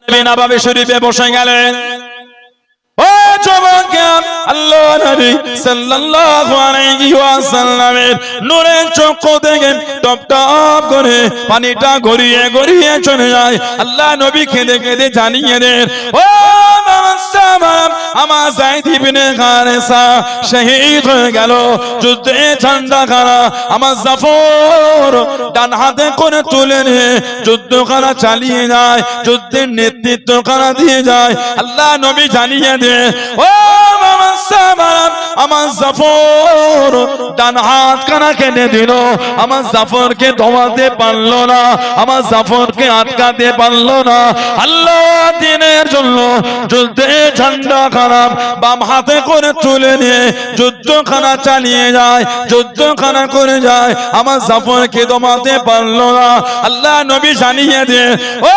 নববী শরীফে বসে গেলেন। ও যুবকেরা, আল্লাহ নবী সাল্লাল্লাহু আলাইহি ওয়াসাল্লামের নূরের চক্ষু থেকে টপ টপ করে পানিটা গড়িয়ে গড়িয়ে চলে যায়। আল্লাহ নবী কেঁদে কেঁদে জানিয়ে দেন, ও আমার যায়েদ ইবনে হারেসা শহীদ হয়ে গেল যুদ্ধে। ঝান্ডাখানা আমার জাফর ডান হাতে করে তুলে নিয়ে যুদ্ধখানা চালিয়ে যায়, যুদ্ধের নেতৃত্বখানা দিয়ে যায়। আল্লাহ নবী জানিয়ে দেন, ও আমার জাফর ডান হাত কানা কেটে দিল, আমার জাফরকে দমাতে পারলো না, আমার জাফরকে আটকাতে পারলো না। আল্লাহ দিনের জন্য যুদ্ধে ঝান্ডা খারাপ বাম হাতে করে তুলে নিয়ে যুদ্ধখানা চালিয়ে যায়, যুদ্ধখানা করে যায়, আমার জাফরকে দমাতে পারলো না। আল্লাহ নবী জানিয়ে দেন, ও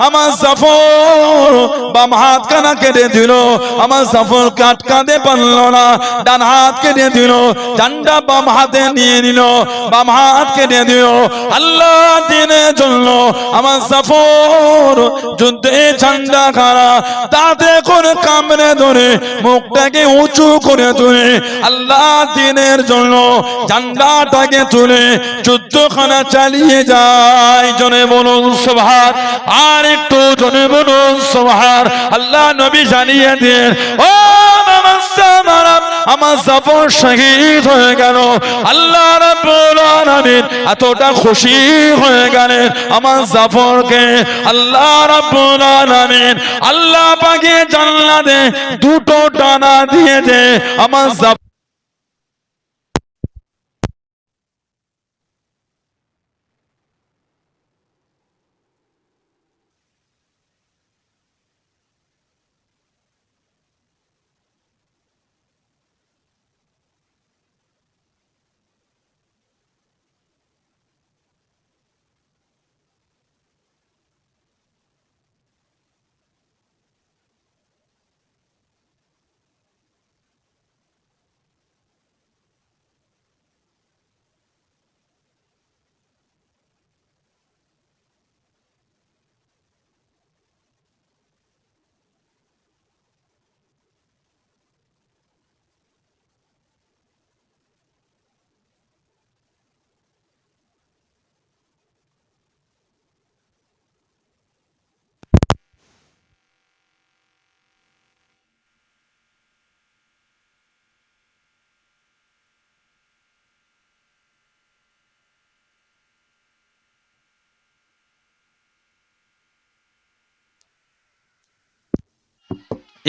আমার জাফর বাম হাত কানা কেটে দিল, আমার জাফরকে আটকাতে পারলো না, ডান হাত কেটে দিল, ঝান্ডা বাম হাতে নিয়ে নিল, বাম হাত কেটে দিল। আল্লাহ দিনের জন্য আমার জাফর যুদ্ধে ঝান্ডা খাড়া তাতে করে কামড়ে ধরে মুখটাকে উঁচু করে তুলে আল্লাহ দিনের জন্য ঝান্ডাটাকে তুলে যুদ্ধখানা চালিয়ে যায়। জনে বলুন সুবহান, আর একটু জনে বলুন সুবহান। আল্লাহ নবী জানিয়ে দেন, ও আমার জাফর শহীদ হয়ে গেল। আল্লাহ রাব্বুল আলামিন এতটা খুশি হয়ে গেলেন আমার জাফরকে। আল্লাহ রাব্বুল আলামিন আল্লাহ পাকে জান্নাতে দুটো ডানা দিয়ে দে আমার জাফর।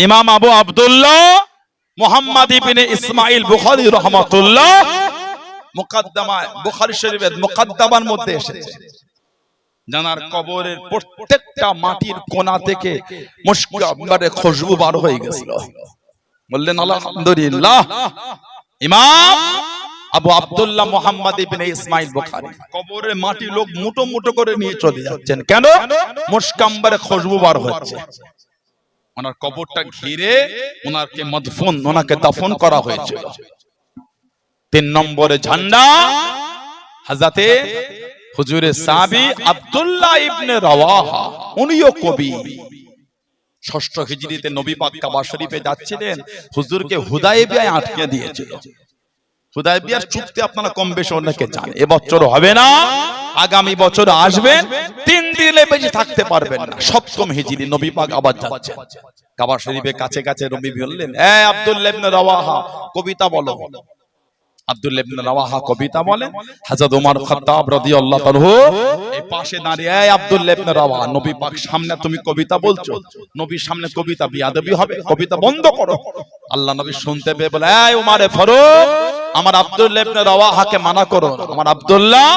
ইমাম আবু আব্দুল্লাহ মুহাম্মদ ইবনে ইসমাইল বুখারী রাহমাতুল্লাহ মুকদ্দমা বুখারী শরীফের মুকদ্দমার মধ্যে এসেছে, জানার কবরের প্রত্যেকটা মাটির কোণা থেকে মুশকাম্বারে খুশবু বার হয়ে গেছিল। বললেন আলহামদুলিল্লাহ। ইমাম আবু আব্দুল্লাহ মুহাম্মদ ইবনে ইসমাইল বুখারী কবরের মাটি লোক মুটো মুটো করে নিয়ে চলে যাচ্ছেন, কেন? মুশকাম্বারে খুশবু বার হচ্ছে। ওনার কবরটা ঘিরে ওনাকে মদফুন, ওনাকে দাফন করা হয়েছিল। 3 নম্বরে ঝান্ডা হযরতে হুজুরে সাহাবী আব্দুল্লাহ ইবনে রাওয়াহা, উনিও কবি। 6ষ্ঠ হিজরিতে নবী পাক কাবা শরীফে যাচ্ছিলেন, হুজুরকে হুদায়বিয়ায় আটকে দিয়েছিল। হুদায়বিয়ার চুক্তি আপনারা কম বেশি অনেকে জানেন। এবছর হবে না, আগামী বছর আসবেন, 3 দিনে বেশি থাকতে পারবেন না। 7ম হিজরি নবী পাক আবার যাচ্ছেন কাবা শরীফের কাছে কাছে। নবী বললেন, এ আব্দুল্লাহ ইবনে রাওয়াহা কবিতা বলো। আব্দুল্লাহ ইবনে রাওয়াহা কবিতা বলেন। হযরত ওমর খাত্তাব রাদিয়াল্লাহু আনহু এই পাশে দাঁড়িয়ে, এ আব্দুল্লাহ ইবনে রাওয়াহা, নবী পাক সামনে তুমি কবিতা বলছো, নবীর সামনে কবিতা বিয়াদবি হবে, কবিতা বন্ধ করো। আল্লাহ নবী শুনতে পেয়ে বলে, এই ওমরে ফারুক, আমার আব্দুল্লাহ ইবনে রাওয়াহাকে মানা করো। আমার আব্দুল্লাহ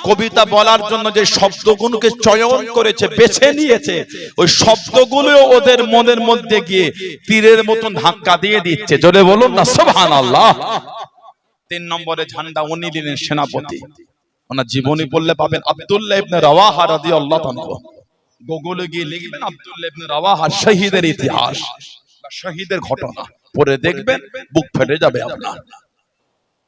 কবিতা বলার জন্য যে শব্দগুলোকে চয়ন করেছে, বেছে নিয়েছে, ওই শব্দগুলো ওদের মনের মধ্যে গিয়ে তীরের মতন ধাক্কা দিয়ে দিচ্ছে। জোরে বলুন না সুবহানাল্লাহ। 3 নম্বরে ঝান্ডা উনি দিলেন সেনাপতি। ওনার জীবনী পড়লে পাবেন আব্দুল্লাহ ইবনে রাওয়াহা রাদিয়াল্লাহু আনহু। গুগলে গিয়ে লিখবেন আব্দুল্লাহ ইবনে রাওয়াহা শহীদের ইতিহাস বা শহীদের ঘটনা, পড়ে দেখবেন বুক ফেটে যাবে আপনার।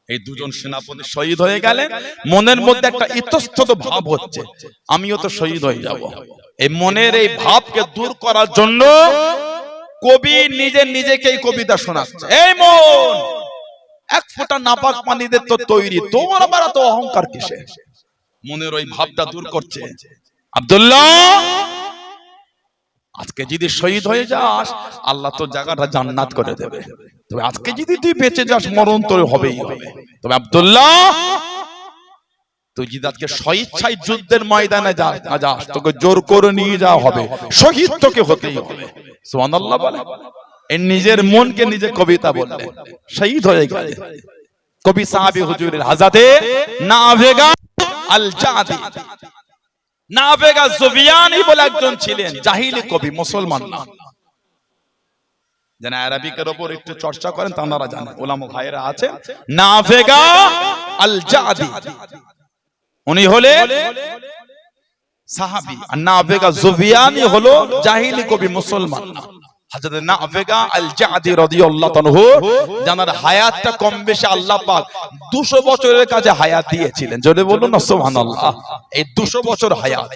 এই দুজন সেনাপতি শহীদ হয়ে গেলেন, মনের মধ্যে একটা ইতস্তত ভাব হচ্ছে, আমিও তো শহীদ হয়ে যাব। এই মনের এই ভাবকে দূর করার জন্য কবি নিজেকেই কবিতা শোনাচ্ছে। এই মন, এক ফোঁটা নাপাক পানিতে তো তৈরি, তোমার আবার এত অহংকার কিসে? মনের ওই ভাবটা দূর করছে। আব্দুল্লাহ, আজকে যদি শহীদ হয়ে যাস, আল্লাহ তো জায়গাটা জান্নাত করে দেবে। তবে আজকে যদি তুই বেঁচে যাস, মরণ তোর হবেই হবে। তবে আব্দুল্লাহ, তুই যদি আজকে স্বইচ্ছায় যুদ্ধের ময়দানে যাস, তোকে জোর করে নিয়ে যাওয়া হবে, শহীদ তোকে হতেই হবে। সুবহানাল্লাহ বলে। এই নিজের মনকে নিজে কবিতা বললেন, শহীদ হয়ে গেল। কবি সাহাবী হুজুরের হাজাতে নাভেগা আল জাদি, নাভেগা সুফিয়ানি বলে একজন ছিলেন, জাহিলি কবি, মুসলমান না। যারা আরবিকের উপর একটু চর্চা করেন তারা জানেন, ওলামা ভাইরা আছে। নাভেগা আল জাদি, উনি হলেন সাহাবী, আর নাভেগা সুফিয়ানি হলো জাহিলি কবি, মুসলমান না। হযরত নাভেগা আল জাদি রাদিয়াল্লাহু আনহু, যার হায়াতটা কম বেশি আল্লাহ পাক 200 বছরের কাছে হায়াত দিয়েছিলেন। জোরে বলুন না সুবহানাল্লাহ। এই 200 বছর হায়াত,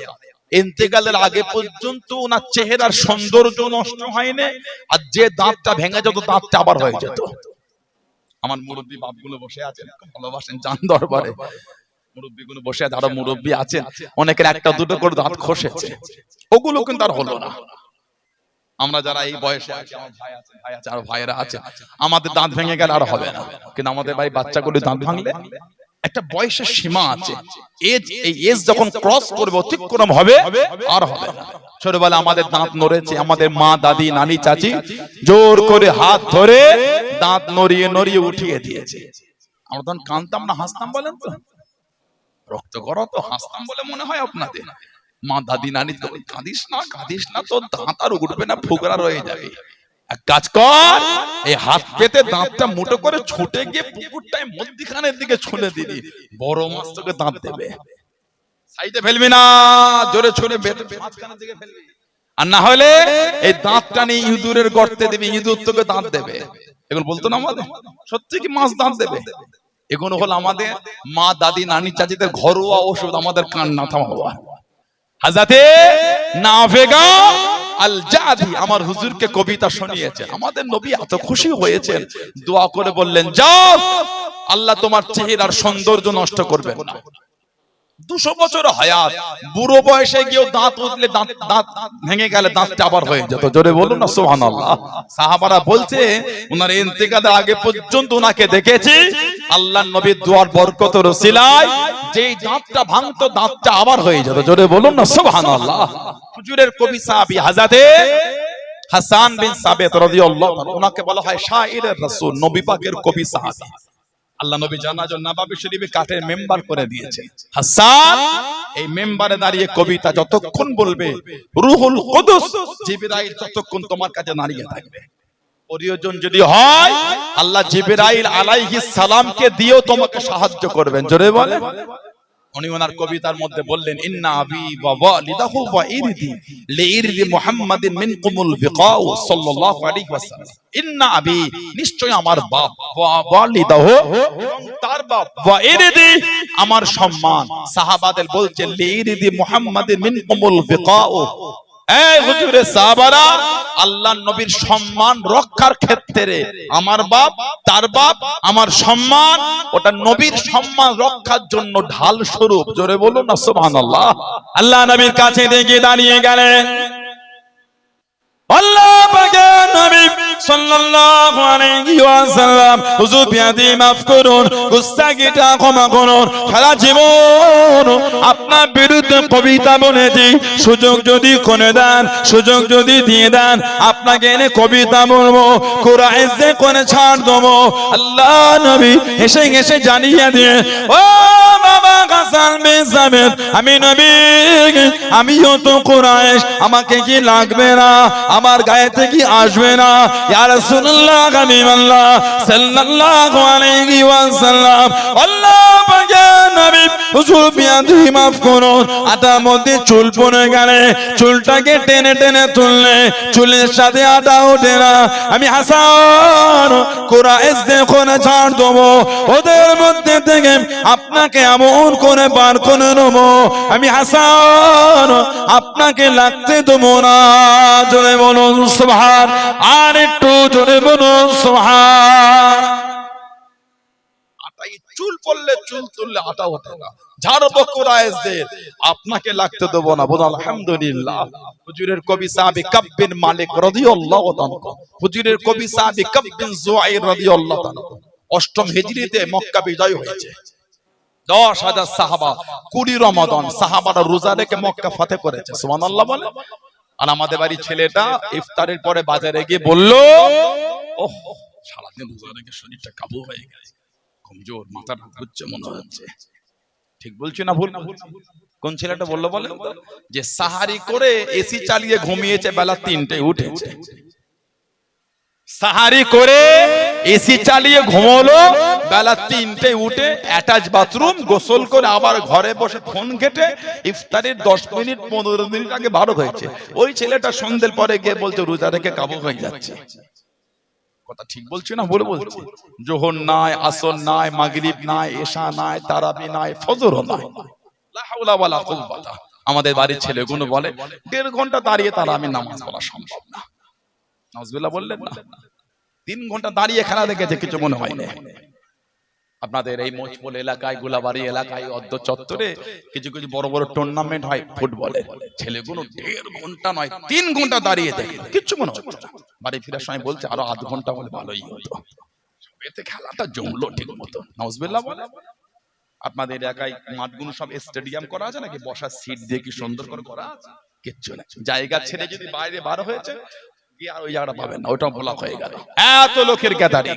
ইন্তেকালের আগে পর্যন্ত ওনার চেহারার সৌন্দর্য নষ্ট হয়নি, আর যে দাঁতটা ভেঙে যেত, দাঁতটা আবার হয়ে যেত। আমার মুরব্বী বাপগুলো বসে আছেন, ভালোবাসেন জান দরবারে, মুরব্বীগুলো বসে আছে, আরো মুরব্বী আছেন, অনেকের একটা দুটো করে দাঁত খসেছে, ওগুলো কিন্তু আর হলো না। আমরা যারা এই বয়সে আছি, আমার ভাই আছে আর ভাইয়েরা আছে, আমাদের দাঁত ভেঙে গেলে আর হবে না, কিন্তু আমাদের ভাই বাচ্চাগুলো দাঁত ভাঙলে একটা বয়সের সীমা আছে, এই এজ যখন ক্রস করবে, অতিক্রম হবে, আর হবে না। ছোটবেলা আমাদের দাঁত নড়েছে, আমাদের মা, দাদি, নানি, চাচি জোর করে হাত ধরে দাঁত নড়িয়ে নড়িয়ে উঠিয়ে দিয়েছে। আমরা তখন কাঁদতাম না, হাসতাম? বলেন তো, রক্ত গড়া তো হাসতাম বলে মনে হয় আপনাদের? মা, দাদি, নানি তো কাঁদিস না, তোর দাঁত আর উঠবে না, ফুকরা রয়ে যাবে। এক কাজ কর, এই হাত পেতে দাঁতটা মুঠো করে ছুটে গিয়ে পুকুরটায় মধ্যখানের দিকে ছুঁড়ে দিবি, বড় মাছ তোকে দাঁত দেবে। সাইডে ফেলবি না, জোরে ছুঁড়ে মাঝখানের দিকে ফেলবি। আর না হলে এই দাঁতটা নিয়ে ইঁদুরের গর্তে দিবি, ইঁদুর তোকে দাঁত দেবে। এগুলো বলতো না আমাদের, সত্যি কি মাছ দাঁত দেবে? এগুলো হলো আমাদের মা, দাদি, নানি, চাচিদের ঘরোয়া ওষুধ, আমাদের কান না থামাবা। হাজাতে নাভেগা আল জাদি আমার হুজুরকে কবিতা শুনিয়েছে। আমাদের নবী এত খুশি হয়েছেন, দোয়া করে বললেন, যাও, আল্লাহ তোমার চেহারার সৌন্দর্য নষ্ট করবেন না। 200 বছর হায়াত, বুড়ো বয়সে গিয়েও দাঁত উঠলে দাঁত ভেঙে গেলে দাঁতটা আবার হয়ে যেত। জোরে বলুন না সুবহানাল্লাহ। সাহাবারা বলছে, ওনার ইন্তেকালের আগে পর্যন্ত ওনাকে দেখেছি, আল্লাহর নবীর দুয়ার বরকতের ওসিলায় যেই দাঁতটা ভাঙতো, দাঁতটা আবার হয়ে যেত। জোরে বলুন না সুবহানাল্লাহ। হুজুরের কবি সাহাবী হযরতে হাসান বিন সাবিত রাদিয়াল্লাহু আনহু, ওনাকে বলা হয় শাইরের রাসূল, নবী পাকের কবি সাহাবী। আল্লাহ নবী জানাজার নবাবী শরীফে কাঠের মেম্বার করে দিয়েছে। হাসান এই মেম্বারে দাঁড়িয়ে কবিতা যতক্ষণ বলবে, রূহুল কুদুস জিবরাইল ততক্ষণ তোমার কাছে দাঁড়িয়ে থাকবে। প্রয়োজন যদি হয়, আল্লাহ জিবরাইল আলাইহিস সালামকে দিয়েও তোমাকে সাহায্য করবেন। জোরে বলে। উনি ওনার কবিতার মধ্যে বললেন, ইন্না আবি ওয়া ওয়ালিদাহু ওয়া ইরদি লিইরদি মুহাম্মাদিন মিনকুমুল বিকাউ সাল্লাল্লাহু আলাইহি ওয়াসাল্লাম। ইন্না আবি, নিশ্চয় আমার বাপ, ওয়া ওয়ালিদাহু, তার বাপ, ওয়া ইরদি আমার সম্মান। সাহাবাদের বলছে, লিইরদি মুহাম্মাদিন মিনকুমুল বিকাউ, এই হুজুরে সাহাবারা, আল্লাহর নবীর সম্মান রক্ষার ক্ষেত্রে আমার বাপ, তার বাপ, আমার সম্মান, ওটা নবীর সম্মান রক্ষার জন্য ঢাল স্বরূপ। জোরে বলুন না সুবহানাল্লাহ। আল্লাহ নবীর কাছে গিয়ে দাঁড়িয়ে গেলেন, আল্লাহ পাকের নবী সাল্লাল্লাহু আলাইহি ওয়াসাল্লাম, হুজুর বিয়াদি মাফ করুন, গুস্তাখিটা ক্ষমা করুন, সারা জীবন আপনার বিরুদ্ধে কবিতা বলেছি, সুযোগ যদি করে দেন, সুযোগ যদি দিয়ে দেন, আপনাকে এনে কবিতা বলবো, কোরআনে করে ছাড় দেবো। আল্লাহ নবী এসে এসে জানিয়ে দিয়ে, ও বাবা হাসান বিন সাবিত, আমি নবী, আমিও তো কুরাইশ, আমাকে কি লাগবে না? আমার গায়ে থেকে আসবে না। ইয়া রাসূলুল্লাহ হাবিবাল্লাহ সাল্লাল্লাহু আলাইহি ওয়াসাল্লাম, আল্লাহ পাকের নবী হুজুর বিয়াদি মাফ করুন, আটার মধ্যে চুল পড়ে গেলে চুলটাকে টেনে টেনে তুললে চুলের সাথে আটা ওঠে না। আমি হাসান কুরাইশ দেখো না ছাড় দেবো, ওদের মধ্যে থেকে আপনাকে এমন করে বার করে নেবো, আমি হাসান আপনাকে লাগতে দেবো না। জোরে বলুন সুবহান, আর একটু জোরে বলুন সুবহান। আটাই চুল পড়লে চুল তুললে আটা ওঠে না, ঝাড়বো কুরাইশদের, আপনাকে লাগতে দেবো না। বলুন আলহামদুলিল্লাহ। হুজুরের কবি সাহাবী কাব বিন মালিক রাদিয়াল্লাহু তাআলা, হুজুরের কবি সাহাবী কাব বিন যুআইর রাদিয়াল্লাহু তাআলা, অষ্টম হিজরিতে মক্কা বিজয় হয়েছে। 10,000 সাহাবা 20 রমাদান সাহাবারা রোজা রেখে মক্কা ফতেহ করেছে। সুবহানাল্লাহ বলে। আর আমাদের বাড়ির ছেলেটা ইফতারের পরে বাজারে গিয়ে বলল, ওহ সারাদিন রোজা রেখে শরীরটা কাবু হয়ে গেছে, কমজোর, মাথাটা ঘুরছে মনে হচ্ছে। ঠিক বলছি না ভুল? কোন ছেলেটা বললো বলে? যে সাহারি করে এসি চালিয়ে ঘুমিয়েছে, বেলা 3টায় উঠেছে। সাহারি করে এসি চালিয়ে ঘুমোলো, বেলা 3টায় উঠে অ্যাটাচ বাথরুম, গোসল করে আবার ঘরে বসে ফোন ঘেটে ইফতারের 10 মিনিট 15 মিনিট আগে 12 হয়েছে। ওই ছেলেটা সন্ধ্যের পরে গিয়ে বলছে রোজা রেখে কাবু হয়ে যাচ্ছে। কথা ঠিক বলছি না ভুল বলছি? যোহর নাই, আসর নাই, মাগরিব নাই, এশা নাই, তারাবি নাই, ফজরও নাই। লা হাওলা ওয়ালা কুওয়াতা। আমাদের বাড়ির ছেলেগুলো বলে 1.5 ঘন্টা দাঁড়িয়ে তারাবি নামাজ পড়া সম্ভব না। নাউজুবিল্লাহ বললেন না? 3 ঘন্টা দাঁড়িয়ে খেলা দেখেছে, কিছু মনে হয় না। আপনাদের এই মোচপোল এলাকায়, গোলাবাড়ি এলাকায়, অদ্য চত্বরে কিছু কিছু বড় বড় টুর্নামেন্ট হয় ফুটবলের। ছেলেগুলো 1.5 ঘন্টা নয় 3 ঘন্টা দাঁড়িয়ে দেখে, কিচ্ছু মনে হচ্ছে না। বাড়ি ফেরার সময় বলছে আরো আধ ঘন্টা হলে ভালোই হতো, এতে খেলাটা জমলো ঠিক মতো। নাউজুবিল্লাহ বলে। আপনাদের এলাকায় মাঠগুলো সব স্টেডিয়াম করা আছে নাকি? বসার সিট দিয়ে কি সুন্দর করে করা আছে? কিচ্ছু না। জায়গা ছেড়ে যদি বাইরে বার হয়েছে আর ওই জায়গাটা পাবেন না, ওটা ব্লক হয়ে গেল। এত লোকের গ্যাদারিং,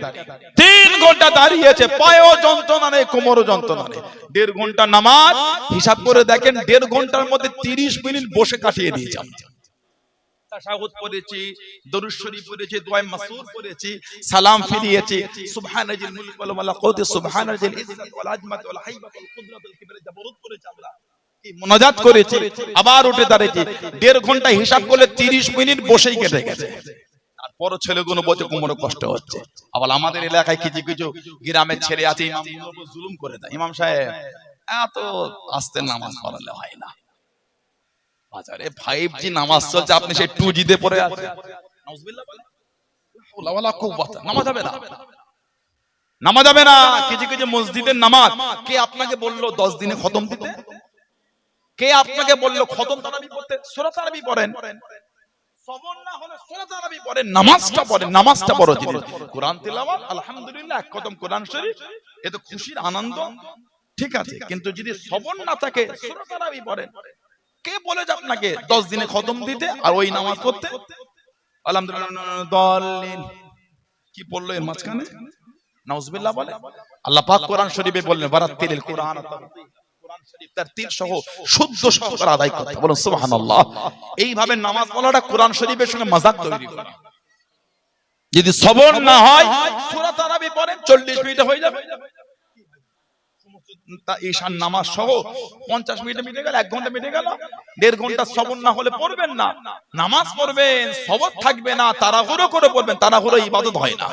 3 ঘন্টা দাঁড়িয়েছে, পায়েও যন্ত্রণা নেই, কোমরও যন্ত্রণা নেই। 1.5 ঘন্টা নামাজ হিসাব করে দেখেন, 1.5 ঘন্টার মধ্যে 30 মিনিট বসে কাটিয়ে দিয়েছে। তাশাহুদ পড়েছি, দরুদ শরীফ পড়েছি, দোয়া মাসুর পড়েছি, সালাম ফিরিয়েছি, সুবহানাল মুলক ওয়াল মালাকুত, সুবহানাল ইজ্জত ওয়াল আজমত ওয়াল হাইবাত ওয়াল কুদরত ওয়াল কিবরিয়া, জাবরুত পড়েছি, আমরা কি মুনাজাত করেছি, আবার উঠে দাঁড়িয়েছি। 1.5 ঘন্টা হিসাব করলে 30 মিনিট বসেই কেটে গেছে। তারপরও ছেলেগুলো বলছে কোমরে কষ্ট হচ্ছে। আবার আমাদের এলাকায় কিছু কিছু গ্রামের ছেলে আছে, ইমামের উপর জুলুম করে দেয়। ইমাম সাহেব এত আস্তে নামাজ পড়ালে হয় না, বাজারে 5G নামাজ চলছে, আপনি সেই 2G তে পড়ে আছেন। নাউজুবিল্লাহ বলে। লা ওয়ালা কুওয়াতা। নামাজ হবে না, নামাজ হবে না। কিছু কিছু মসজিদের নামাজ, কে আপনাকে বললো 10 দিনে খতম দিতে? কে আপনাকে বললো খতম তারাবি পড়তে? সূরা তারাবি পড়েন, সবর না হলে সূরা তারাবি পড়েন, নামাজটা পড়েন, নামাজটা বড় জিনিস। কোরআন তিলাওয়াত আলহামদুলিল্লাহ, এক খতম কোরআন শরীফ, এ তো খুশির আনন্দ, ঠিক আছে। কিন্তু যদি সবর না থাকে সূরা তারাবি পড়েন। কে বলে যে আপনাকে 10 দিনে খতম দিতে আর ওই নামাজ পড়তে? আলহামদুলিল্লাহ দাল্লিন কি পড়লো এর মাঝখানে? নাউজুবিল্লাহ বলে। আল্লাহ পাক কোরআন শরীফে বললেন বারাতিলিল কুরআন, কোরআন শরীফ তার তিল সহ শুদ্ধ সহকারে আদায় করতে। বলুন সুবহানাল্লাহ। এইভাবে নামাজ পড়াটা কোরআন শরীফের সঙ্গে মাযাক তৈরি করা। যদি সবর না হয় সূরা তারাবি পড়েন, 40 মিনিটে হয়ে যাবে। ঈশার নামাজ সহ 50 মিনিটে মিটে গেল, 1 ঘন্টা মিটে গেল। 1.5 ঘন্টা সবর না হলে পড়বেন না, নামাজ পড়বেন, সবর থাকবে না, তাড়াহুড়ো করে পড়বেন। তাড়াহুড়ো ইবাদত হয় না।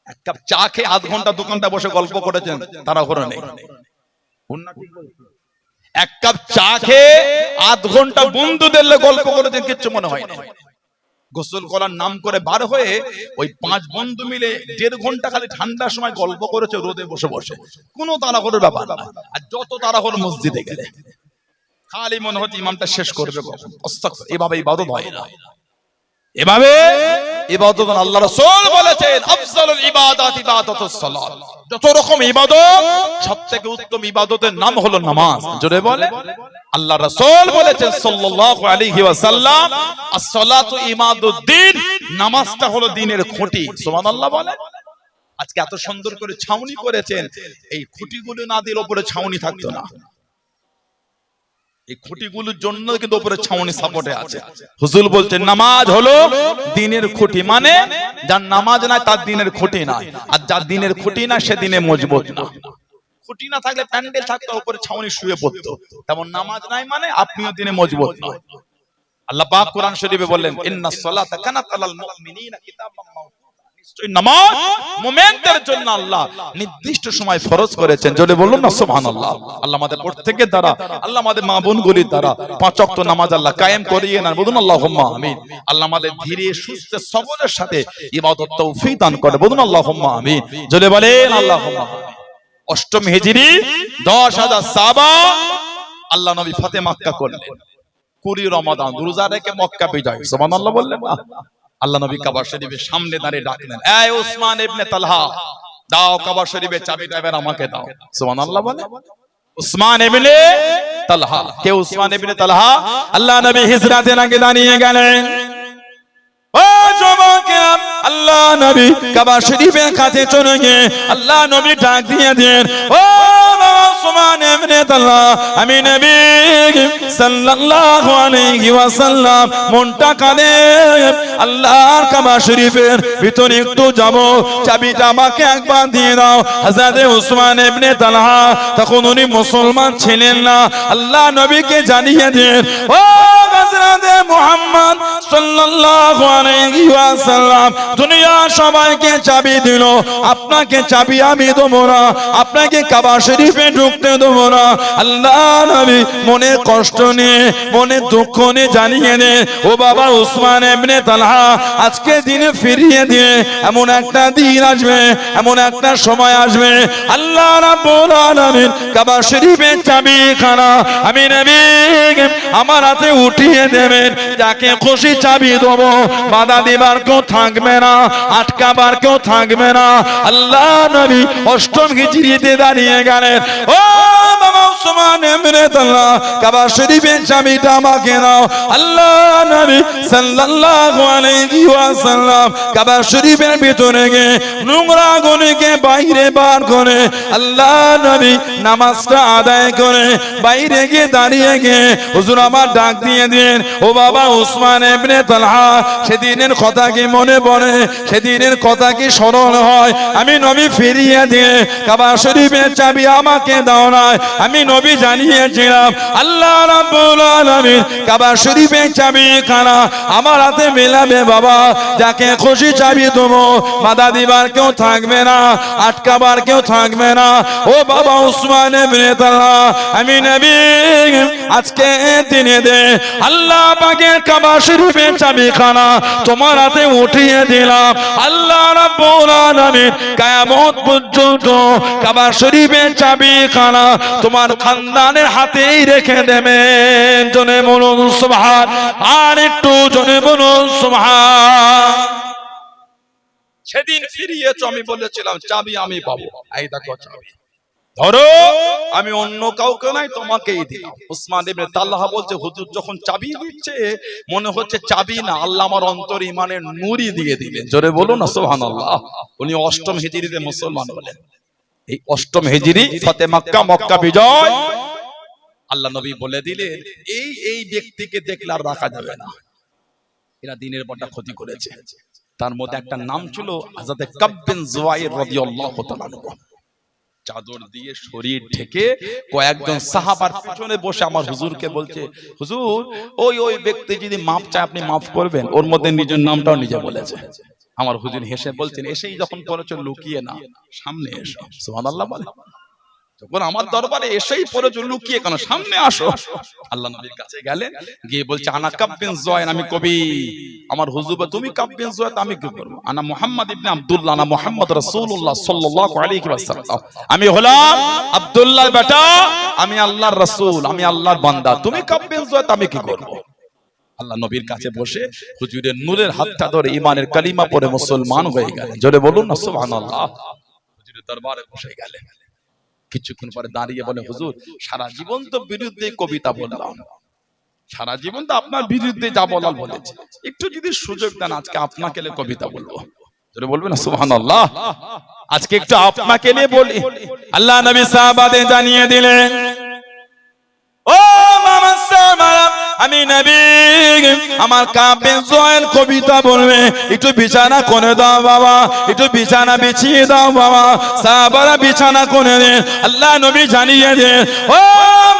এক কাপ চা খেয়ে আধ ঘন্টা 2 ঘন্টা বসে গল্প করেছেন, তাড়াহুড়ো নেই। এক কাপ চা খেয়ে আধ ঘন্টা বন্ধুদের গল্প করেছেন, কিচ্ছু মনে হয় না। গোসল করার নাম করে বার হয়ে ওই 5 বন্ধু মিলে 1.5 ঘন্টা খালি ঠান্ডার সময় গল্প করেছে রোদে বসে বসে, কোনো তাড়াহুড়োর ব্যাপার না। আর যত তাড়াহুড়ো মসজিদে গেলে খালি মনে হচ্ছে ইমামটা শেষ করবে কখন। আস্তাগফিরুল্লাহ। এভাবে ইবাদত হয় না, এভাবে ইবাদত আল্লাহ রাসূল বলেছেন আফজালুল ইবাদাত ইবাদাতুস সালাত। যত রকম ইবাদত সবথেকে উত্তম ইবাদতের নাম হলো নামাজ। জোরে বলে। আল্লাহ রাসূল বলেছেন সাল্লাল্লাহু আলাইহি ওয়াসাল্লাম আস-সালাতু ইমাদুদ্দিন, নামাজটা হলো দ্বীনের খুঁটি। সুবহানাল্লাহ বলে। আজকে এত সুন্দর করে ছাউনি করেছেন, এই খুঁটিগুলো না দিলে উপরে ছাউনি থাকতো না। এই খুঁটিগুলোর জন্য কিন্তু উপরে ছাউনি সাপোর্টে আছে। হুজুর বলছেন নামাজ হলো দিনের খুঁটি, মানে যার নামাজ নাই তার দিনের খুঁটি নাই, আর যার দিনের খুঁটি না সে দিনে মজবুত না। খুঁটি না থাকলে প্যান্ডেল থাকতো, উপরে ছাউনি শুয়ে পড়তো, তেমন নামাজ নাই মানে আপনিও দিনে মজবুত নয়। আল্লাহ পাক কোরআন শরীফে বললেন ইন্নাস সালাতা কানাত আলাল মুমিনিনা কিতাবাম মাওকুতা, নিশ্চয়ই নামাজ মুমিনদের জন্য আল্লাহ নির্দিষ্ট সময় ফরজ করেছেন। জোরে বলুন না সুবহানাল্লাহ। আল্লাহ আমাদের প্রত্যেকের দ্বারা, আল্লাহ আমাদের মা বোনগুলির দ্বারা 5 ওয়াক্ত নামাজ আল্লাহ কায়েম করিয়ে নেন, বলুন আল্লাহুম্মা আমিন। আল্লাহ আমাদের ধীরে সুস্থে সবরের সাথে ইবাদত তৌফিক দান করে, বলুন আল্লাহুম্মা আমিন। জোরে বলেন আল্লাহুম্মা আমিন। অষ্টম হিজরি 10,000 সাহাবা আল্লাহ নবী ফাতে মক্কা করলেন। 20 রমাদান রোজা রেখে মক্কা বিজয়, সুবহানাল্লাহ বললেন না? আল্লাহ নবী কাবা শরীফের সামনে দাঁড়িয়ে ডাকলেন, এই উসমান ইবনে তালহা, দাও কাবা শরীফের চাবিটা এবার আমাকে দাও। সুবহানাল্লাহ বলে উসমান ইবনে তালহা। কে উসমান ইবনে তালহা? আল্লাহ নবী হিজরাতের আগে দাঁড়িয়ে গেলেন। ও যুবকেরা, আল্লাহ নবী কাবা শরীফের কাছে চলে গিয়ে আল্লাহ নবী ডাক দিয়ে দেন, ও উসমান ইবনে তালহা, আমি নবী সাল্লাল্লাহু আলাইহি ওয়াসাল্লাম মনটা কাঁদে, আল্লাহর কাবা শরীফের ভিতরে একটু যাব, চাবিটা আমাকে একবার দিয়ে দাও। হযরত উসমান ইবনে তালহা তখন উনি মুসলমান ছিলেন না, আল্লাহ নবীকে জানিয়ে দেন, ও হযরত মুহাম্মদ সাল্লাল্লাহু আলাইহি ওয়াসাল্লাম দুনিয়া সবাইকে চাবি দিল, আপনাকে চাবি আমি দেবো না, আপনাকে কাবা শরীফে ঢুকতে দেবো না। আল্লাহ নবী মনে কষ্ট নিয়ে, মনে দুঃখ নিয়ে জানিয়ে দে, ও বাবা উসমান ইবনে তালহা, আজকে দিনে ফিরিয়ে দিয়ে এমন একটা দিন আসবে, এমন একটা সময় আসবে, আল্লাহ রাব্বুল আলামিন কাবা শরীফের চাবিখানা আমি নবী আমার হাতে উঠিয়ে দেবেন, যাকে খুশি চাবি দেবো, বাধা দিবার কেউ থাকবে না, আটকাবার কেউ থাকবে না। আল্লাহ নবী অষ্টম হিজরিতে দাঁড়িয়ে গেলেন, ও বাবা উসমান ইবনে তালহা, কাবা শরীফের চাবিটা আমাকে দাও। আল্লাহ নবী সাল্লাল্লাহু আলাইহি ওয়াসাল্লাম কাবা শরীফের ভিতরে গিয়ে নোংরা গুলিকে বাইরে বার করে আল্লাহ নবী নামাজটা আদায় করে বাইরে গিয়ে দাঁড়িয়ে গিয়ে হুজুর আমার ডাক দিয়ে দিন, ও বাবা উসমান ইবনে তালহা, সেদিনের কথা কি মনে পড়ে? সেদিনের কথা কি স্মরণ হয়? আমি নবী ফিরিয়ে দিয়ে কাবা শরীফের চাবি আমাকে দাও না, আমি নবী জানিয়েছিলাম আল্লাহ রাব্বুল আলামিন কাবা শরীফের চাবিখানা আমার হাতে মেলাবে বাবা, যাকে খুশি চাবি দেবো, বাধা দিবার কেউ থাকবে না, আটকাবার কেউ থাকবে না। ও বাবা উসমান ইবনে তালহা, আমি নবী আজকে দিনে দে আল্লাহ পাকের কাবা শরীফের চাবিখানা তোমার হাতে উঠিয়ে দিলাম, আল্লাহ রাব্বুল আলামিন কিয়ামত পর্যন্ত কাবা শরীফের চাবিখানা তোমার খানদানের হাতেই রেখে দেবেন। জনে বলুন সুবহান, আর একটু জনে বলুন সুবহান। সেদিন ফিরিয়েছো, আমি বলেছিলাম চাবি আমি পাবো, এই দেখো চাবি ধরো, আমি অন্য কাউকে নাই তোমাকেই দিলাম। উসমান ইবনে তালহা বলছে, হুজুর যখন চাবি দিচ্ছে মনে হচ্ছে চাবি না, আল্লাহ আমার অন্তর ইমানের নূরই দিয়ে দিলেন। জোরে বলুন না সুবহানাল্লাহ। উনি অষ্টম হিজরিতে মুসলমান হলেন। এই অষ্টম হিজরি ফাতে মক্কা, মক্কা বিজয়, আল্লাহ নবী বলে দিলেন এই এই ব্যক্তিকে দেখলে আর রাখা যাবে না, এরা দিনের বড় ক্ষতি করেছে। তার মধ্যে একটা নাম ছিল হযরত কাব বিন জুয়াইর রাদিয়াল্লাহু তাআলা আনহু। চাদর দিয়ে শরীর ঢেকে কয়েকজন সাহাবার পিছনে বসে আমার হুজুরকে বলছে, হুজুর ওই ওই ব্যক্তি যদি মাফ চায় আপনি মাফ করবেন। ওর মধ্যে নিজের নামটাও নিজে বলেছে। আমার হুজুর হেসে বলছেন, এসেই যখন পড়েছ লুকিয়ে না, সামনে এসো। সুবহানাল্লাহ বলে, যখন আমার দরবারে এসেই পড়েছ লুকিয়ে কেন, সামনে আসো। আল্লাহ নবীর কাছে গেলেন, গিয়ে বলছে আনা কাব বিন জুয়াইর, আমি কবি। আমার হুজুর, তুমি কাব বিন জুয়াইর, আমি কি করব? আনা মুহাম্মদ ইবনে আব্দুল্লাহ, আনা মুহাম্মদ রাসূলুল্লাহ সাল্লাল্লাহু আলাইহি ওয়াসাল্লাম, আমি হলাম আব্দুল্লাহর বেটা, আমি আল্লাহর রাসূল, আমি আল্লাহর বান্দা। তুমি কাব বিন জুয়াইর, আমি কি করব? আল্লাহ নবীর কাছে বসে হুজুরের নূরের হাতটা ধরে ঈমানের কালিমা পড়ে মুসলমান হয়ে গেলেন। জোরে বলুন না সুবহানাল্লাহ। হুজুরের দরবারে বসে গেলেন। কিছুক্ষণ পরে দাঁড়িয়ে বলে, হুজুর সারা জীবন তো বিরুদ্ধে কবিতা বললাম, সারা জীবন তো আপনার বিরুদ্ধে যা বলার বলেছে, একটু যদি সুযোগ দেন আজকে আপনাকে নিয়ে কবিতা বলবো। জোরে বলবেন না সুবহানাল্লাহ। আজকে একটু আপনাকে নিয়ে বলি। আল্লাহ নবী সাহাবাদের জানিয়ে দিলেন, ও মামা আমি নবী আমার কাপে জয়েল কবিতা বলবে, একটু বিছানা করে দাও বাবা, একটু বিছানা বিছিয়ে দাও বাবা। সাহাবারা বিছানা করে দেন। আল্লাহ নবী জানিয়ে দেন, ও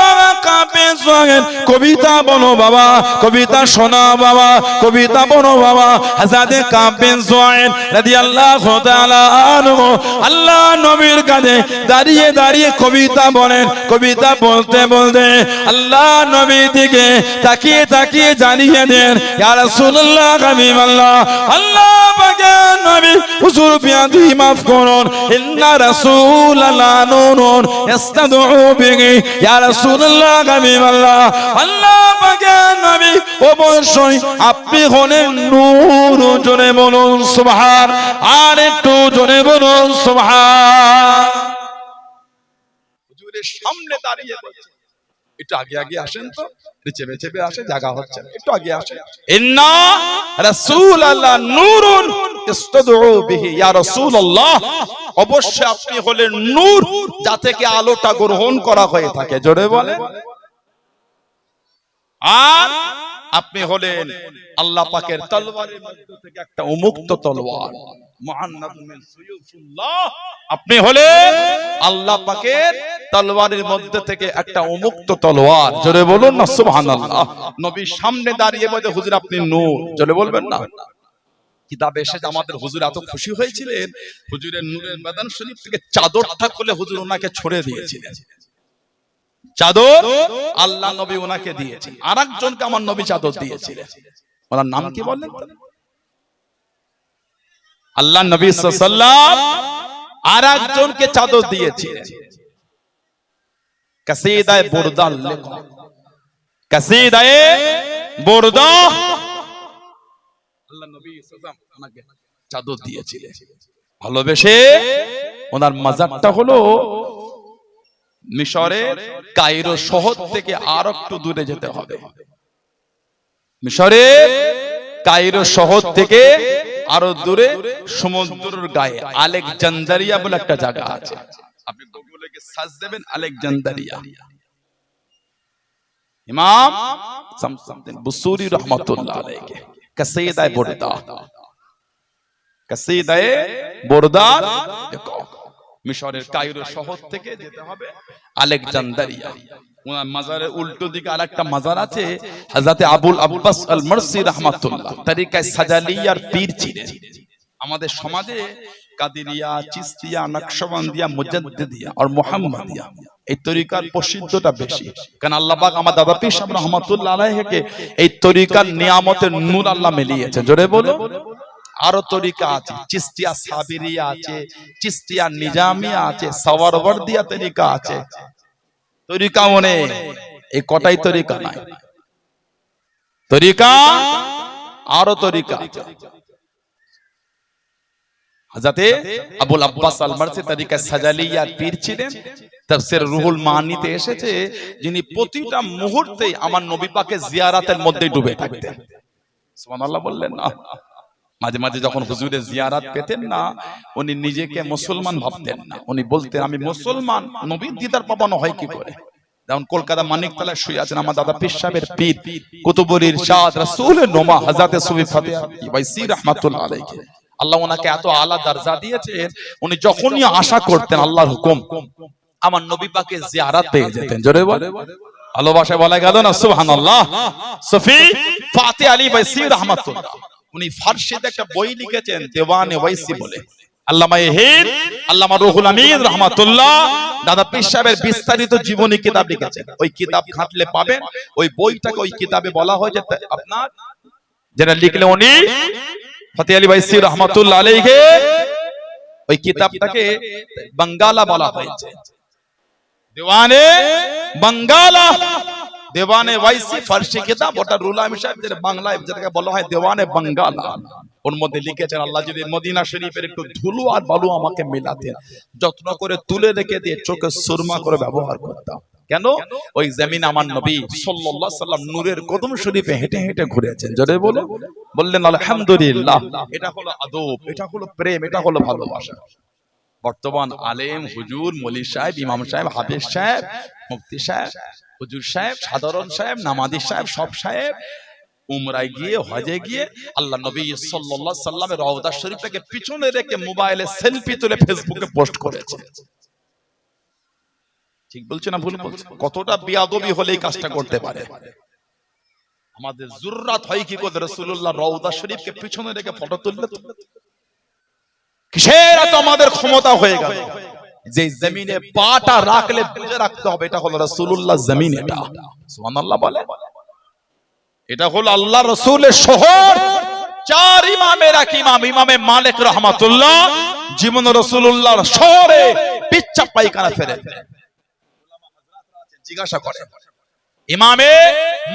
বাবা কাপে জয়েল কবিতা বলো বাবা, কবিতা শোনা বাবা, কবিতা বলো বাবা। হযরতে কাপে জয়েল রাদিয়াল্লাহু তাআলা আনহু আল্লাহ নবীর কাছে দাঁড়িয়ে দাঁড়িয়ে কবিতা বলেন। কবিতা বলতে বলতে আল্লাহ নবী দিকে তাকিয়ে তাকিয়ে জানিয়ে দেন, ইয়া রাসূলুল্লাহ হাবিবাল্লাহ, আল্লাহ পাকের নবী হুজুর বিয়াদি মাফ করুন, ইন্না রাসূলাল্লাহ নূরুন ইস্তাদউ বিহি, ইয়া রাসূলুল্লাহ হাবিবাল্লাহ, আল্লাহ পাকের নবী অবশ্যই আপনি হলেন নূর। জোরে বলুন সুবহান, আর একটু জোরে বলুন সুবহান। হুজুরের সামনে দাঁড়িয়ে বলছে, একটু আগে আগে আসেন তো, চেপে চেপে আসে, জায়গা হচ্ছে না, একটু আগে আসেন। ইন্না রাসূলাল্লাহ নূরুন ইস্তাদউ বিহি, ইয়া রাসূলুল্লাহ অবশ্যই আপনি হলেন নূর, যা থেকে আলোটা গ্রহণ করা হয়ে থাকে। জোরে বলে। আর আপনি হলেন আল্লাহ পাকের তলোয়ারের মধ্য থেকে একটা উন্মুক্ত তলোয়ার, মুআন্নাদুম মিন সুয়ুফিল্লাহ। আপনি হলেন আল্লাহ পাকের তলোয়ারের মধ্যে থেকে একটা উন্মুক্ত তলোয়ার। জোরে বলুন না সুবহানাল্লাহ। নবীর সামনে দাঁড়িয়ে বলে, হুজুর আপনি নূর। জোরে বলবেন না। কিতাবে এসে আমাদের হুজুর এত খুশি হয়েছিলেন, হুজুরের নূরের ময়দান শরীফ থেকে চাদরটা খুলে হুজুর ওনাকে ছড়ে দিয়েছিলেন। চাদর আল্লাহ নবী ওনাকে দিয়েছেন, আরেকজনকে আমার নবী চাদর দিয়েছিলেন। ওনার নাম কি বলেন? আল্লাহ নবী সাল্লাল্লাহু আলাইহি ওয়াসাল্লাম আরেকজনকে চাদর দিয়েছিলেন। কাসিদায়ে বুরদা লেখা, কাসিদায়ে বুরদা আল্লাহ নবী সাল্লাল্লাহু আলাইহি ওয়াসাল্লাম ওনাকে চাদর দিয়েছিলেন। ভালোবেসে ওনার মাজারটা হলো মিশরের কায়রো শহর থেকে আর একটু দূরে যেতে হবে। মিশরের কায়রো শহর থেকে আরো দূরে সমুদ্রের গায়ে আলেকজান্দ্রিয়া বলে একটা জায়গা আছে। আপনি গুগলে গিয়ে সার্চ দেবেন আলেকজান্দ্রিয়া। ইমাম শামসুদ্দিন বুসুরি রাহমাতুল্লাহ আলাইহি কাসিদায়ে বুরদা, কাসিদায়ে বুরদা মিশরের কায়রো শহর থেকে যেতে হবে আলেকজান্দ্রিয়া। ওনার মাজারের উল্টো দিকে আরেকটা মাজার আছে, হযরত আবুল আব্বাস আল মারসি রাহমাতুল্লাহ তরিকায়ে সাজালিয়ার পীর ছিলেন। আমাদের সমাজে কাদেরিয়া, চিশতিয়া, নকশবন্দিয়া, মুজাদ্দিদিয়া আর মুহাম্মাদিয়া এই তরিকার প্রসিদ্ধতা বেশি। কারণ আল্লাহ পাক আমার দাদা পীর সাহেব রাহমাতুল্লাহ আলাইহিকে এই তরিকার নিয়ামতের নূর আল্লাহ মিলিয়েছে। জোরে বলো। আরো তরিকা আছে, চিশতিয়া সাবিরিয়া আছে, চিশতিয়া নিজামিয়া আছে, সাওয়ারওয়ার্দিয়া তরিকা আছে। তরিকা অনেক, এই কটাই তরিকা নাই, তরিকা আরো তরিকা আছে। হযরত আবুল আব্বাস আল মারসি তরিকা সাজালিয়ার পীর ছিলেন। তাফসীর রুহুল মানিতে এসেছে, যিনি প্রতিটা মুহূর্তে আমার নবী পাকের জিয়ারাতের মধ্যে ডুবে থাকতেন। সুবহানাল্লাহ বললেন না। মাঝে মাঝে যখন হুজুরের জিয়ারাত পেতেন না, উনি নিজেকে মুসলমান ভাবতেন না। উনি বলতেন আমি মুসলমান, নবীর দিদার পাবানো হয় কি করে। যেমন কলকাতা মানিকতলায় শুয়ে আছেন আমার দাদা পীর সাহেবের পীর কুতুবুল ইরশাদ রাসূলের নোমা হযরত সুফি ফাতিহা ওয়াইসি রাহমাতুল্লাহ আলাইহি। আল্লাহ ওনাকে এত আলা দরজা দিয়েছেন, উনি যখনই আশা করতেন আল্লাহর হুকুম আমার নবী পাকের জিয়ারাত পেয়ে যেতেন। জোরে বলে। ভালোবাসা বলা গেল না সুবহানাল্লাহ। সুফি ফাতিহ আলী ওয়াইসি রাহমাতুল্লাহ উনি ফারসিতে একটা বই লিখেছেন দেওয়ানে ওয়াইসি বলে। আল্লামা হিন্দ আল্লামা রুহুল আমিন রাহমাতুল্লাহ দাদা পীর সাহেবের বিস্তারিত জীবনী কিতাব লিখেছেন। ওই কিতাব ঘাটলে পাবেন। ওই বইটাকে ওই কিতাবে বলা হয়েছে আপনার যেটা লিখলে উনি ফাতিহ আলী ওয়াইসি রাহমাতুল্লাহ আলাইহি, ওই কিতাবটাকে বাঙ্গালা বলা হয়েছে, দেওয়ানে বাঙ্গালা। দেওয়ানে ওয়াইসি ফারসি কিতাব, ওটা রুহুল আমিন সাহেব যেটা বাংলায় যেটাকে বলা হয় দেওয়ানে বাঙ্গালা। ওর মধ্যে লিখেছেন আল্লাহ যদি মদিনা শরীফের একটু ধুলো আর বালু আমাকে মেলাতেন, যত্ন করে তুলে রেখে দিয়ে চোখে সুরমা করে ব্যবহার করতাম। কেন? ওই জমিন আমার নবী সাল্লাল্লাহু আলাইহি ওয়াসাল্লাম নূরের কদম শরীফে হেঁটে হেঁটে ঘুরেছেন। জোরে বলো। বললেন আলহামদুলিল্লাহ। এটা হলো আদব, এটা হলো প্রেম, এটা হলো ভালোবাসা। বর্তমান আলেম হুজুর মলি সাহেব, ইমাম সাহেব, হাফেজ সাহেব, মুফতি সাহেব হুজুর সাহেব, সাধারণ সাহেব, নামাজি সাহেব, সব সাহেব উমরায় গিয়ে, হজে গিয়ে আল্লাহ নবী সাল্লাল্লাহু আলাইহি সাল্লামের রওজা শরীফটাকে পিছনে রেখে মোবাইলে সেলফি তুলে ফেসবুকে পোস্ট করেছে। ঠিক বলছে না ভুল বলছে? কতটা বেয়াদবি হলে এই কাজটা করতে পারে? আমাদের জুররাত হয় কি করে রাসূলুল্লাহর রওজা শরীফকে পিছনে রেখে ফটো তুললে? কিসের এত আমাদের ক্ষমতা হয়ে গেল? যে জমিনে পাটা রাখলে বুঝে রাখতে হবে এটা হলো রাসূলুল্লাহর জমিন। এটা সুবহানাল্লাহ বলে, এটা হলো আল্লাহ রাসূলের শহর। চার ইমামের এক ইমাম ইমামে মালিক রাহমাতুল্লাহ জীবন রাসূলুল্লাহর শহরে পিচ্চা পায়খানা ফেরে। জিজ্ঞাসা করে ইমামে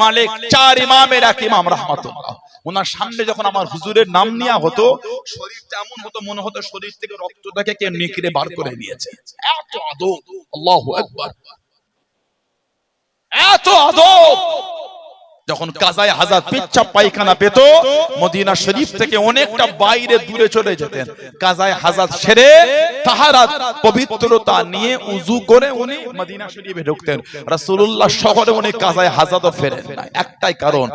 মালিক, চার ইমামের এক ইমাম রাহমাতুল্লাহ, ওনার সামনে যখন আমার হুজুরের নাম নেওয়া হতো শরীরটা এমন হতো মনে হতো শরীর থেকে রক্তটাকে কে নিকড়ে বার করে নিয়েছে। এত আদব, আল্লাহু আকবার, এত আদব। যখন কাজায়ে হাজাত পিচ্চা পায়খানা পেত মদিনা শরীফ থেকে অনেকটা বাইরে দূরে চলে যেতেন। কাজায়ে হাজাত সেরে তাহারাত পবিত্রতা নিয়ে উযু করে উনি মদিনা শরীফে ঢুকতেন। রাসূলুল্লাহ শহরে উনি কাজায়ে হাজাতও ফেরেন না, একটাই কারণ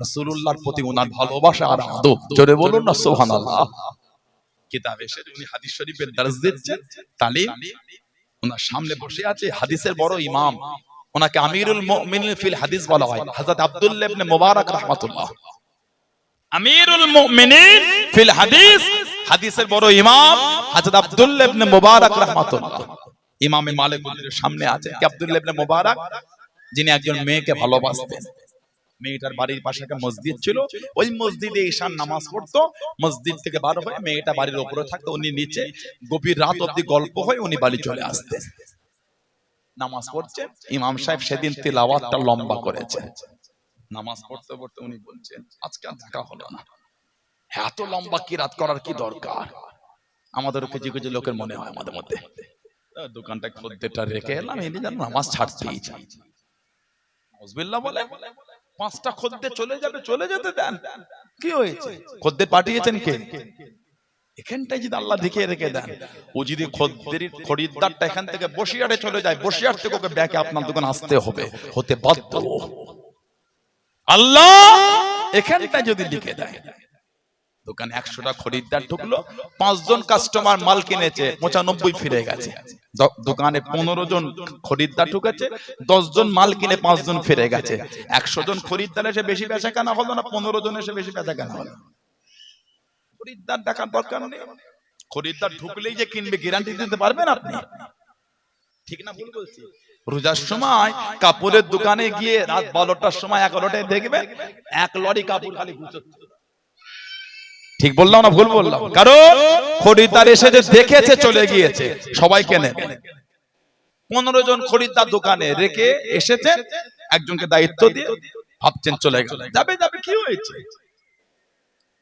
রাসূলুল্লাহর প্রতি ওনার ভালোবাসা আর আদব। জোরে বলুন না সুবহানাল্লাহ। কিতাবে এসে উনি হাদিস শরীফের দর্স দিচ্ছেন, তালিম, ওনার সামনে বসে আছে হাদিসের বড় ইমাম, ওনাকে আমিরুল মুমিনিন ফিল হাদিস বলা হয়, হযরত আব্দুল্লাহ ইবনে মুবারক রাহমাতুল্লাহ। আমিরুল মুমিনিন ফিল হাদিস, হাদিসের বড় ইমাম হযরত আব্দুল্লাহ ইবনে মুবারক রাহমাতুল্লাহ ইমামে মালিকের সামনে আছে। কি আব্দুল্লাহ ইবনে মুবারক যিনি একজন মেয়েকে ভালোবাসতেন। মেয়েটার বাড়ির পাশে একটা মসজিদ ছিল, ওই মসজিদে ঈশার নামাজ পড়তো। মসজিদ থেকে বার হয়ে মেয়েটা বাড়ির উপরে থাকতো, উনি নিচে। গভীর রাত অবধি গল্প হয়, উনি বাড়ি চলে আসতেন। নামাজ পড়ছেন, ইমাম সাহেব সেদিন তিলাওয়াতটা লম্বা করেছেন। নামাজ পড়তে পড়তে উনি বলছেন আজকে আর দেখা হলো না, এত লম্বা কিরাত করার কি দরকার? আমাদের কিছু কিছু লোকের মনে হয় আমাদের মধ্যে দোকানটা খদ্দেরটা রেখে এলাম, এনে যেন নামাজ ছাড়তেই চাই। নাউজুবিল্লাহ বলে, পাঁচটা খদ্দের চলে যাবে, চলে যেতে দেন, কি হয়েছে? খদ্দের পাঠিয়েছেন কে? এখানটাই যদি আল্লাহ দেখিয়ে রেখে দেন, ও যদি খরিদ্দারটা এখান থেকে বসিরহাটে চলে যায়, বসিরহাট থেকে ওকে ব্যাকে আপনার দোকান আসতে হবে, হতে বাধ্য। আল্লাহ এখানটাই যদি লিখে দেয়, দোকানে 100টা খরিদ্দার ঢুকলো, 5 জন কাস্টমার মাল কিনেছে, 95 ফিরে গেছে। দোকানে 15 জন খরিদ্দার ঢুকেছে, 10 জন মাল কিনে 5 জন ফিরে গেছে। 100 জন খরিদ্দার এসে বেশি বেচা কেনা হলো না, 15 জন এসে বেশি বেচা কেনা হলো। খরিদ্দার দেখার দরকার নেই, খরিদ্দার ঢুকলেই যে কিনবে গ্যারান্টি দিতে পারবেন আপনি? ঠিক না ভুল বলছি? রোজার সময় কাপড়ের দোকানে গিয়ে রাত 12টার সময় 11টায় দেখবেন 1 লরি কাপড় খালি গুছোচ্ছে। ঠিক বললাম না ভুল বললাম? কারণ খরিদ্দার এসে যে দেখেছে চলে গিয়েছে, সবাই কেনে। 15 জন খরিদ্দার দোকানে রেখে এসেছে, একজনকে দায়িত্ব দিয়ে ভাবছেন চলে গেল, যাবে যাবে, কি হয়েছে?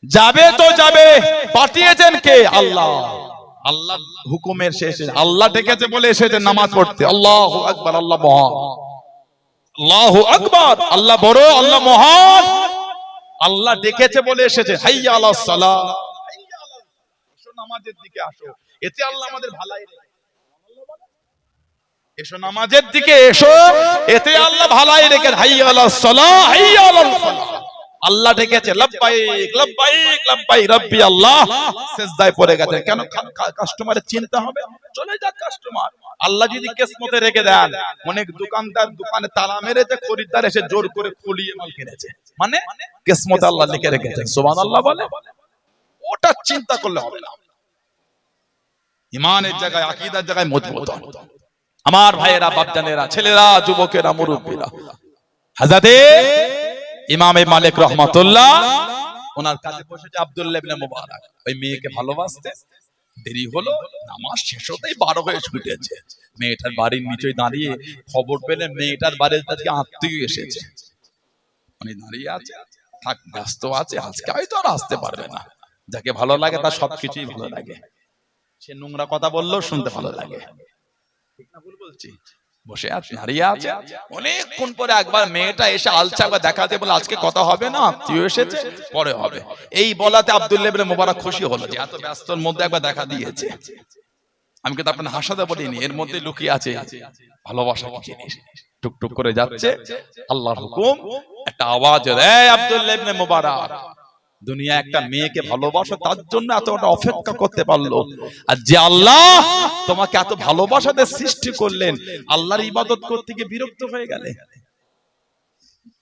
যাবে তো যাবে, পাঠিয়েছেন কে? আল্লাহ। আল্লাহ হুকুমের শেষে আল্লাহ ডেকেছে বলে এসেছে নামাজ পড়তে। আল্লাহু আকবার, আল্লাহ মহান, আল্লাহু আকবার, আল্লাহ বড়, আল্লাহ মহান। আল্লাহ ডেকেছে বলে এসেছে, হাইয়া আলাস সালাহ, এসো নামাজের দিকে আসো, এতে আল্লাহ আমাদের ভালাই। এসো নামাজের দিকে এসো, এতে আল্লাহ ভালাই রেখে, হাইয়া আলাস সালাহ, হাইয়া আলাল ফালাহ। আল্লাহ ডেকেছে, লব্বাইক লব্বাইক লব্বাইক রব্বি আল্লাহ, সিজদায় পড়ে গেছে। কেন? কাস্টমারের চিন্তা হবে, চলে যাক কাস্টমার। আল্লাহ যদি কিসমতে রেখে দেন, অনেক দোকানদার দোকানে তালা মেরেছে, খরিদ্দার এসে জোর করে খুলিয়ে মাল কিনেছে, মানে কিসমতে আল্লাহ লিখে রেখেছেন। সুবহানাল্লাহ বলে, ওটা চিন্তা করলে হবে না। ঈমানের জায়গায়, আকীদার জায়গায় মজবুত হন। আমার ভাইয়েরা, বাপজানেরা, ছেলেরা, যুবকেরা, মুরব্বীরা, হযরতে ইমামে মালিক রহমাতুল্লাহ ওনার কাছে বসেছে আব্দুল্লাহ ইবনে মুবারক। ওই মেয়েকে ভালোবাসতে দেরি হলো, নামাজ শেষ হতেই 12 হয়ে ছুটেছে। মেয়েটার বাড়ির নিচে দাঁড়িয়ে খবর পেলেন মেয়েটার বাড়ির কাছে আত্মীয় এসেছে। উনি দাঁড়িয়ে আছে, থাক ব্যস্ত আছে, আজকে হয়তো আর আসতে পারবে না। যাকে ভালো লাগে তার সবকিছুই ভালো লাগে, সে নোংরা কথা বললেও শুনতে ভালো লাগে। ঠিক না ভুল বলছি? বসে আছে, দাঁড়িয়ে আছে। অনেকক্ষণ পরে একবার মেয়েটা এসে আলচাবা দেখাতে বলে আজকে কথা হবে না, আত্মীয় এসেছে, পরে হবে। এই বলাতে আব্দুল্লাহ ইবনে মুবারক খুশি হলো যে এত ব্যস্তর মধ্যে একবার দেখা দিয়েছে। আমি কিন্তু আপনার হাসাতে বলিনি, এর মধ্যে লুকিয়ে আছে ভালোবাসা কি জিনিস। টুকটুক করে যাচ্ছে, আল্লাহর হুকুম, একটা আওয়াজ, এই আব্দুল্লাহ ইবনে মুবারক, দুনিয়া একটা মেয়েকে ভালোবাসো, তার জন্য এতটা অপেক্ষা করতে পারলো। আর যে আল্লাহ তোমাকে এত ভালোবাসাতে সৃষ্টি করলেন, আল্লাহর ইবাদত করতে গিয়ে বিরক্ত হয়ে গেলে।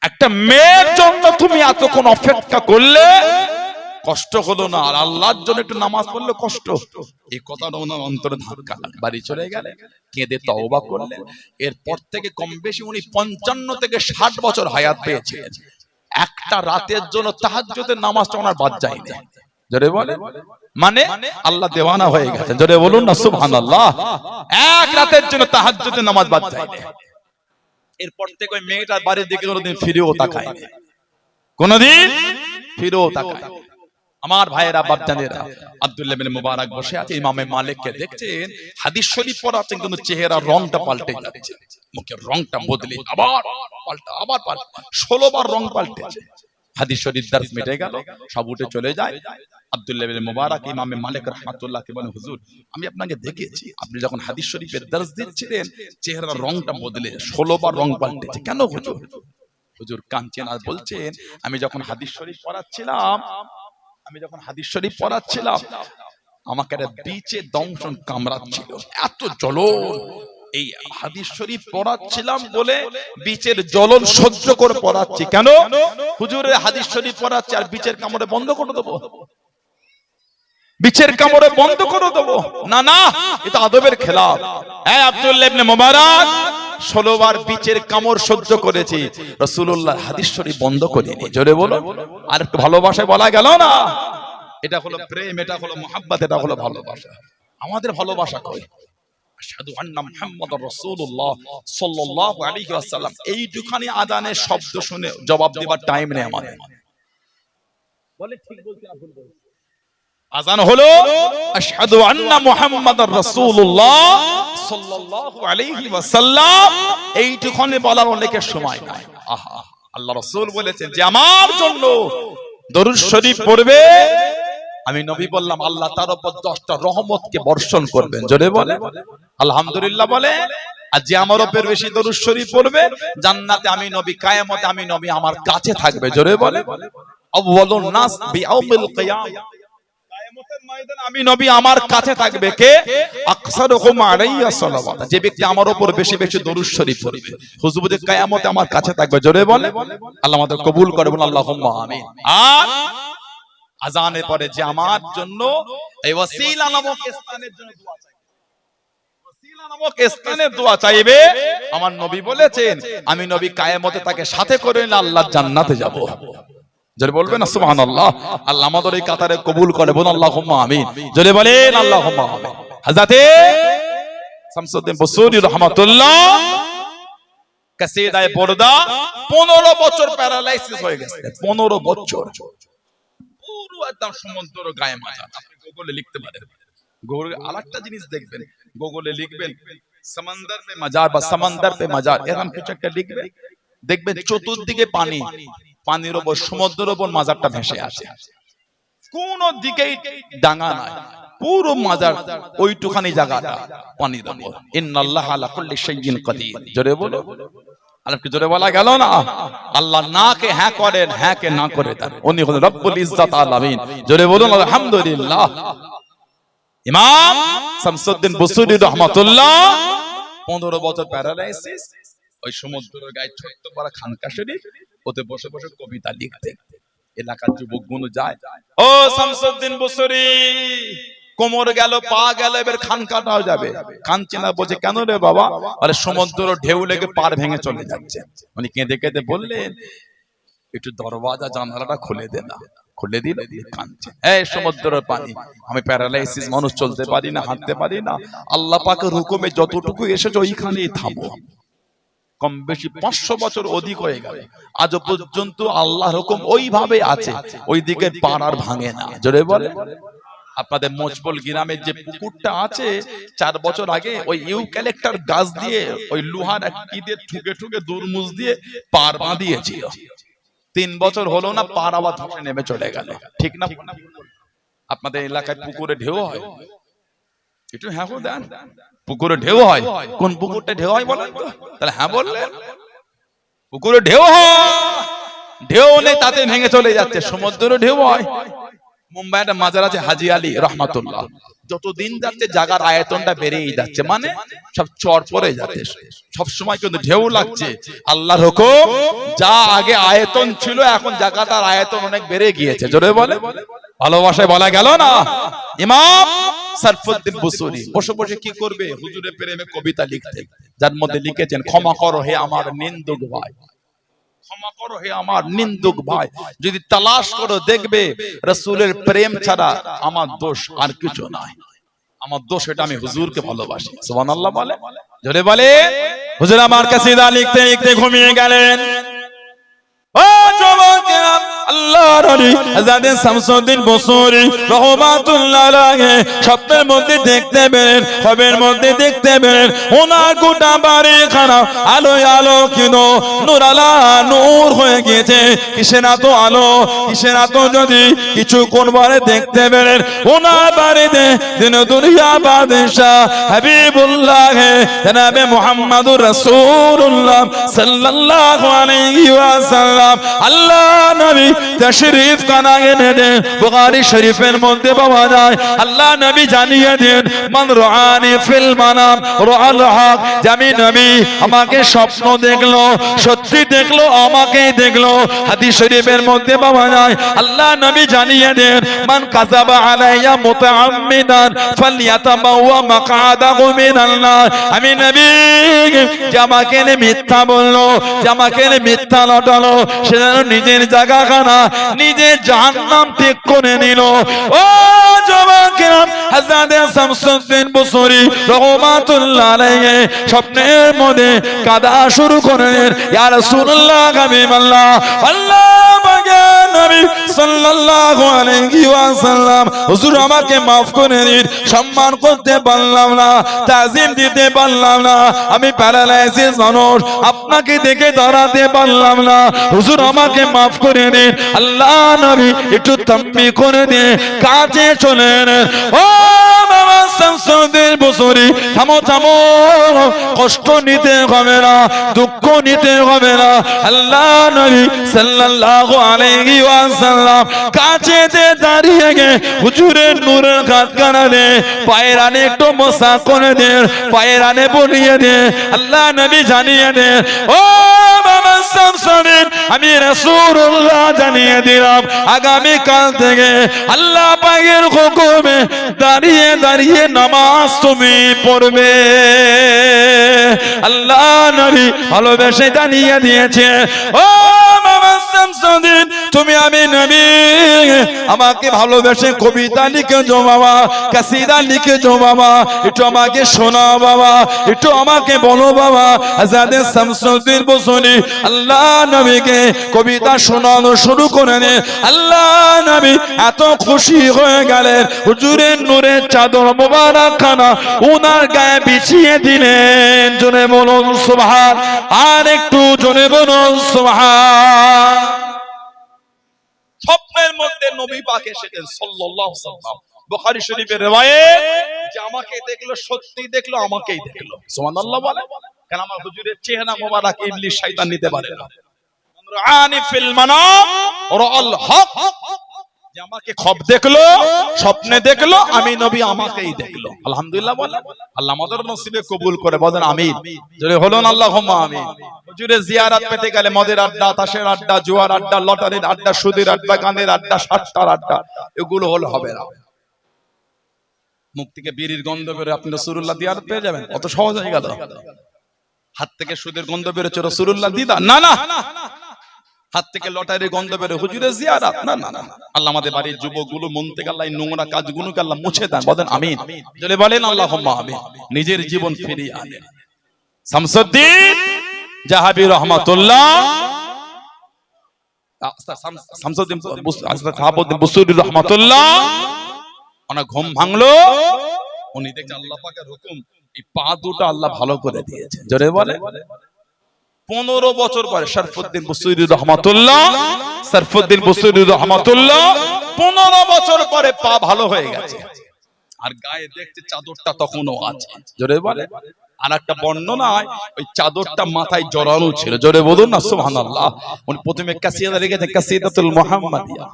একটা মেয়ের জন্য তুমি এতক্ষণ অপেক্ষা করলে, কষ্ট হলো না? আর আল্লাহর জন্য একটু নামাজ পড়লে কষ্ট। এই কথাটা ওনার অন্তরে ধাক্কা লাগে। বাড়ি চলে গেলে, কেঁদে তওবা করলেন। এরপর থেকে কম বেশি উনি 55 থেকে 60 বছর হায়াত পেয়েছিলেন। একটা রাতের জন্য তাহাজ্জুদের নামাজটা ওনার বাদ যায়নি। জোরে বলে, মানে আল্লাহ দেওয়ানা হয়ে গেছে। জোরে বলুন না সুবহানাল্লাহ। এক রাতের জন্য তাহাজ্জুদের নামাজ বাদ যায়নি। এরপর থেকে ওই মেয়েটার বাড়ির দিকে কোনোদিন ফিরেও তাকায়নি, কোনোদিন ফিরেও তাকায়নি। আমার ভাইয়েরা, বাপজানেরা, আব্দুল্লাহ ইবনে মুবারক বসে আছে, ইমামে মালিককে দেখছেন হাদিস শরীফ পড়াচ্ছেন, কিন্তু চেহারার রংটা পাল্টে যাচ্ছে, মুখের রংটা বদলে আবার পাল্টা, আবার পাল্টা, 16 বার রং পাল্টেছে। হাদিস শরীফ দর্শ মিটে গেল, সব উঠে চলে যায়। আব্দুল্লাহ ইবনে মুবারক ইমামে মালিক রাহমাতুল্লাহকে বলেন, হুজুর আমি আপনাকে দেখেছি, আপনি যখন হাদিস শরীফের দর্শ দিচ্ছিলেন চেহারার রংটা বদলে 16 বার রং পাল্টেছে, কেন হুজুর? হুজুর কাঁদছেন আর বলছেন, আমি যখন হাদিস শরীফ পড়াচ্ছিলাম, আমাকে একটা বিচে দংশন কামড়াচ্ছিল, এত জ্বলন। এই হাদিস শরীফ পড়াচ্ছিলাম বলে বিচের জ্বলন সহ্য করে পড়াচ্ছি। কেন হুজুরের হাদিস শরীফ পড়াচ্ছি আর বিচের কামড়ে বন্ধ করে দেবো? বিচের কামড়ে বন্ধ করে দেবো? না না, এটা আদবের খেলাফ। হ্যাঁ, আব্দুল্লাহ ইবনে মুবারক 16 বার বিচের কামড় সহ্য করেছি, রাসূলুল্লাহ হাদিস শরীফ বন্ধ করেনি। জোরে বলো। আর একটু ভালোবাসায় বলা গেল না, এটা হলো প্রেম, এটা হলো মুহাব্বত, এটা হলো ভালোবাসা। আমাদের ভালোবাসা কই? আশহাদু আন্না মুহাম্মাদুর রাসূলুল্লাহ সাল্লাল্লাহু আলাইহি ওয়াসাল্লাম, এই দুখানি আযানের শব্দ শুনে জবাব দেবার টাইম নেই আমাদের। বলে ঠিক বলতে না ভুল বলতে? আযান হলো আশহাদু আন্না মুহাম্মাদুর রাসূলুল্লাহ সাল্লাল্লাহু আলাইহি ওয়াসাল্লাম, এইটুখানি বলার অনেকের সময় নাই। আহা, আল্লাহ রাসূল বলেছেন যে আমার জন্য দরুদ শরীফ পড়বে, আমি নবী বললাম আল্লাহ তার উপর 10টা রহমতকে বর্ষণ করবেন। জোরে বলে আলহামদুলিল্লাহ বলে। আর যে আমার উপর বেশি দরুদ শরীফ পড়বে, জান্নাতে আমি নবী, কিয়ামতে আমি নবী আমার কাছে থাকবে। জোরে বলে আউয়ালুন নাস বিয়াউমিল কিয়ামah, কিয়ামতের ময়দানে আমি নবী আমার কাছে থাকবে। কে? আকসারুহুম আলাইয়া সালাওয়াত, যে ব্যক্তি আমার উপর বেশি বেশি দরুদ শরীফ পড়বে, হুজুর বলে কিয়ামতে আমার কাছে থাকবে। জোরে বলে আল্লাহ আমাদের কবুল করে, বলুন আল্লাহুম্মা আমিন। আর আযানের পরে যে আমার জন্য এই ওয়াসিলা নামক স্থানের জন্য দোয়া চাইবে, ওয়াসিলা নামক স্থানের দোয়া চাইবে, আমার নবী বলেছেন আমি নবী কিয়ামতে তাকে সাথে করে নিয়ে আল্লাহর জান্নাতে যাব। জোরে বলবেন না সুবহানাল্লাহ। আল্লাহ আমাদের এই কাতারে কবুল করে, বলুন আল্লাহুম্মা আমিন। জোরে বলেন আল্লাহুম্মা আমিন। হযরতে শামসুদ্দিন বুসুরি রাহমাতুল্লাহ কাসিদায়ে বুরদা 15 বছর প্যারালাইসিস হয়ে গেছে, 15 বছর, পুরো একদম সমুদ্র গায়ে মাজা। আপনি গুগলে লিখতে পারেন, গুগলে আরেকটা জিনিস দেখবেন, গুগলে লিখবেন সমুদ্র মে মাজার বা সমুদ্র পে মাজার, এরকম কিছু একটা লিখবেন, দেখবেন চতুর্দিকে পানি, পানির উপর, সমুদ্রের উপর মাজারটা ভেসে আছে, কোন দিকেই ডাঙা নাই, পুরো মাজার ওইটুখানি জায়গাটা পানির উপর। ইন্নাল্লাহা আলা কুল্লি শাইইন কাদির। জোরে বলো। আর কি জোরে বলা গেল না? আল্লাহ না কে হ্যাঁ করেন, হ্যাঁ কে না করে দেন, উনি হলেন রব্বুল ইজ্জাত আলামিন। জোরে বলুন আলহামদুলিল্লাহ। ইমাম শামসুদ্দিন বুসুরি রাহমাতুল্লাহ 15 বছর প্যারালাইসিস, ওই সমুদ্রের গায়ে ছোট্ট বড় খানকা শরীফ, ওতে বসে বসে কবিতা লিখতেন। এলাকার যুবকগুলো যায়, ও শামসুদ্দিন বুসুরি, কোমর গেল, পা গেল, এবার খানকাটাও যাবে। কাঁদছে না, বলছে কেন রে বাবা? আরে সমুদ্র ঢেউ লেগে পার ভেঙে চলে যাচ্ছে। উনি কেঁদে কেঁদে বললেন একটু দরওয়াজা জানালাটা খুলে দে না। খুলে দিল, কাঁদছে, এই সমুদ্রের পানি, আমি প্যারালাইসিস মানুষ, চলতে পারি না, হাঁটতে পারি না, আল্লাহ পাকের হুকুমে যতটুকু এসেছে ওইখানেই থামো। কম বেশি 500 বছর অধিক হয়ে গেল, আজ পর্যন্ত আল্লাহর হুকুম ওইভাবে আছে, ওইদিকে পার আর ভাঙে না। জোরে বলে। আপনাদের মোচবল গ্রামের যে পুকুরটা আছে, 4 বছর আগে ওই ইউক্যালিপটাস গাছ দিয়ে, ওই লোহার কি দিয়ে ঠুকে ঠুকে দুরমুজ দিয়ে পার বাঁধিয়েছিল। 3 বছর হলো না, পার আবার ধসে নেমে চলে গেল। ঠিক না? আপনাদের এলাকায় পুকুরে ঢেউ হয়? একটু হ্যাঁ দেন। পুকুরে ঢেউ হয়? কোন পুকুরটা ঢেউ হয় বলেন তো? তাহলে হ্যাঁ বললেন, পুকুরে ঢেউ হয়, ঢেউ নেই তাতে ভেঙে চলে যাচ্ছে, সমুদ্রে ঢেউ হয়। মুম্বাই একটা মাজার আছে হাজি আলী রহমাতুল্লাহ, যতদিন যাচ্ছে জায়গার আয়তনটা বেড়েই যাচ্ছে, মানে সব চর পড়ে যাচ্ছে, সব সময় কিন্তু ঢেউ লাগছে। আল্লাহর হুকুম, যা আগে আয়তন ছিল এখন জায়গাটার আয়তন অনেক বেড়ে গিয়েছে। জোরে বলে, ভালোবাসায় বলা গেল না। ইমাম সরফুদ্দিন বুসুরি বসে বসে কি করবে? হুজুরের প্রেমে কবিতা লিখতেন, যার মধ্যে লিখেছেন, ক্ষমা করো হে আমার নিন্দুক ভাই, ক্ষমা করো হে আমার নিন্দুক ভাই, যদি তালাশ করো দেখবে রাসূলের প্রেম ছাড়া আমার দোষ আর কিছু নাই, আমার দোষ এটা আমি হুজুরকে ভালোবাসি। সুবহানাল্লাহ বলে, জোরে বলে। হুজুর আমার কাসিদা লিখতে লিখতে ঘুমিয়ে গেলেন। ও যুবকেরা, আল্লাহর ওলি হযরত শামসুদ্দিন বুসুরি রাহমাতুল্লাহ আলাইহি স্বপ্নের মধ্যে দেখতে পেলেন, খবের মধ্যে দেখতে পেলেন ওনার গোটা বাড়িখানা আলোয় আলোকিত, নূর আলা নূর হয়ে গিয়েছে। কিসের এত আলো, কিসের এত? যদি কিছুক্ষণ পরে দেখতে পেলেন ওনার বাড়িতে দিন দুনিয়া বাদশাহ হাবিবুল্লাহ জনাবে মুহাম্মদুর রাসূলুল্লাহ সাল্লাল্লাহু আলাইহি ওয়াসাল্লাম আল্লাহ নবী তশরীফ খানা এনে দেন। বুখারী শরীফের মধ্যে পাওয়া যায়, আল্লাহ নবী জানিয়ে দেন, মান রাআনি ফিল মানাম রাআল হক, আমি নবী আমাকে স্বপ্ন দেখলো, সত্যি দেখলো, আমাকেই দেখলো। হাদিস শরীফের মধ্যে পাওয়া যায়, আল্লাহ নবী জানিয়ে দেন, মান কাযাবা আলাইয়া মুতাআম্মিদান ফালইয়াতাবাওয়া মাকআদাহু মিনান নার, আমি নবী যে আমাকে মিথ্যা বললো, যে আমাকে মিথ্যা লটালো, সে যেন নিজের জায়গাখানা নিজে জাহান্নাম ঠিক করে নিল। ও যুবকেরা, হযরত শামসুদ্দিন বুসুরি রাহমাতুল্লাহ আলাইহি স্বপ্নের মধ্যে কাঁদা শুরু করলেন, ইয়া রাসূলুল্লাহ হাবিবাল্লাহ, আল্লাহ পাকের নবী সাল্লাল্লাহু আলাইহি ওয়াসাল্লাম, হুজুর আমাকে maaf করে দিন, সম্মান করতে পারলাম না, তাজিম দিতে পারলাম না, আমি প্যারালাইসিস মানুষ, আপনাকে দেখে দাঁড়াতে পারলাম না, হুজুর আমাকে maaf করে দিন। আল্লাহ নবী একটু তাম্বি করে দিয়ে কাছে চলে এলেন। ও বাবা শামসুদ্দিন বুসুরি, থামো থামো, কষ্ট নিতে হবে না, দুঃখ নিতে হবে না। আল্লাহ নবী সাল্লাল্লাহু আলাইহি ওয়াসাল্লাম কাছেতে দাঁড়িয়ে গে হুজুরের নূরের খাতখানা দে, পায়ের আনে একটু মসা করে দে, পায়ের আনে বলিয়ে দে। আল্লাহ নবী জানিয়ে দে, ও বাবা শামসুদ্দিন, আমি রাসূলুল্লাহ জানিয়ে দিলাম, আগামী কাল থেকে আল্লাহ পাকের হুকুমে দাঁড়িয়ে দাঁড়িয়ে নামাজ তুমি পড়বে। আল্লাহ নবী ভালোবেসে জানিয়ে দিয়েছে, ও বাবা শামসুদ্দিন, তুমি আমি নবী, আমাকে ভালোবেসে কবিতা লিখেছো বাবা, কাসিদা লিখেছো বাবা, একটু আমাকে শোনাও বাবা, একটু আমাকে বলো বাবা। হযরত শামসুদ্দিন বুসুরি আল্লাহ নবীকে কবিতা শোনানো শুরু করে দেন। আল্লাহ নবী এত খুশি হয়ে গেলেন, হুজুরের নূরের চাদর মোবারক খানা ওনার গায়ে বিছিয়ে দিলেন। জোরে বলুন সুবহান, আর একটু জোরে বলুন সুবহান। স্বপ্নের মধ্যে নবী পাক এসেছেন সাল্লাল্লাহু আলাইহি ওয়াসাল্লাম, বুখারী শরীফের রিওয়ায়াত, যে আমাকে দেখলো, সত্যি দেখলো, আমাকেই দেখলো। সুবহানাল্লাহ বলে, কারণ আমার হুজুরের চেহারা মোবারক ইবলিস শয়তান নিতে পারে না। রাআনি ফিল মানাম রাআল হক, যে আমাকে খব দেখলো, স্বপ্নে দেখলো, আমি নবী আমাকেই দেখলো। আলহামদুলিল্লাহ বলে, আল্লাহ আমাদের নসিবে কবুল করে, বলেন আমিন। জোরে বলুন আল্লাহুম্মা আমিন। হুজুরের জিয়ারত পেতে গেলে মদের আড্ডা, তাসের আড্ডা, জুয়ার আড্ডা, লটারির আড্ডা, সুদের আড্ডা, গানের আড্ডা, সাতটার আড্ডা, এগুলো হলে হবে না। মুখ থেকে বিড়ির গন্ধ বেরোয়, আপনি রাসূলুল্লাহ জিয়ারত পেয়ে যাবেন, অত সহজ হয়ে গেল। হাত থেকে সুদের গন্ধ বেরোচ্ছে, রাসূলুল্লাহ দিদার, না না। হাত থেকে লটারির গন্ধ বের, হুজুরের জিয়ারত, না না না। আল্লাহ আমাদের বাড়ির যুবকগুলো মন থেকে আল্লাহ নোংরা কাজগুলোকে আল্লাহ মুছে দেন, বলেন আমিন। যদি বলেন আল্লাহুম্মা আমিন, নিজের জীবন ফিরিয়ে আনেন। শামসুদ্দিন জাহাবি রহমাতুল্লাহ, শামসুদ্দিন বুসুরি রহমাতুল্লাহ, ওনার ঘুম ভাঙলো, উনি দেখছেন আল্লাহ পাকের হুকুম, এই পা দুটো আল্লাহ ভালো করে দিয়েছে। জোরে বলে, 15 বছর পরে শরফুদ্দিন বুসুরি রহমাতুল্লাহ, শরফুদ্দিন বুসুরি রহমাতুল্লাহ 15 বছর পরে পা ভালো হয়ে গেছে। আর গায়ে দেখছে চাদরটা তখনও আছে। জোরে বলে। আর একটা বর্ণনায় ওই চাদরটা মাথায় জড়ানো ছিল। জোরে বলুন না সুবহানাল্লাহ। উনি প্রথমে কাসিদা লিখেছে, কাসিদাতুল মুহাম্মাদিয়া,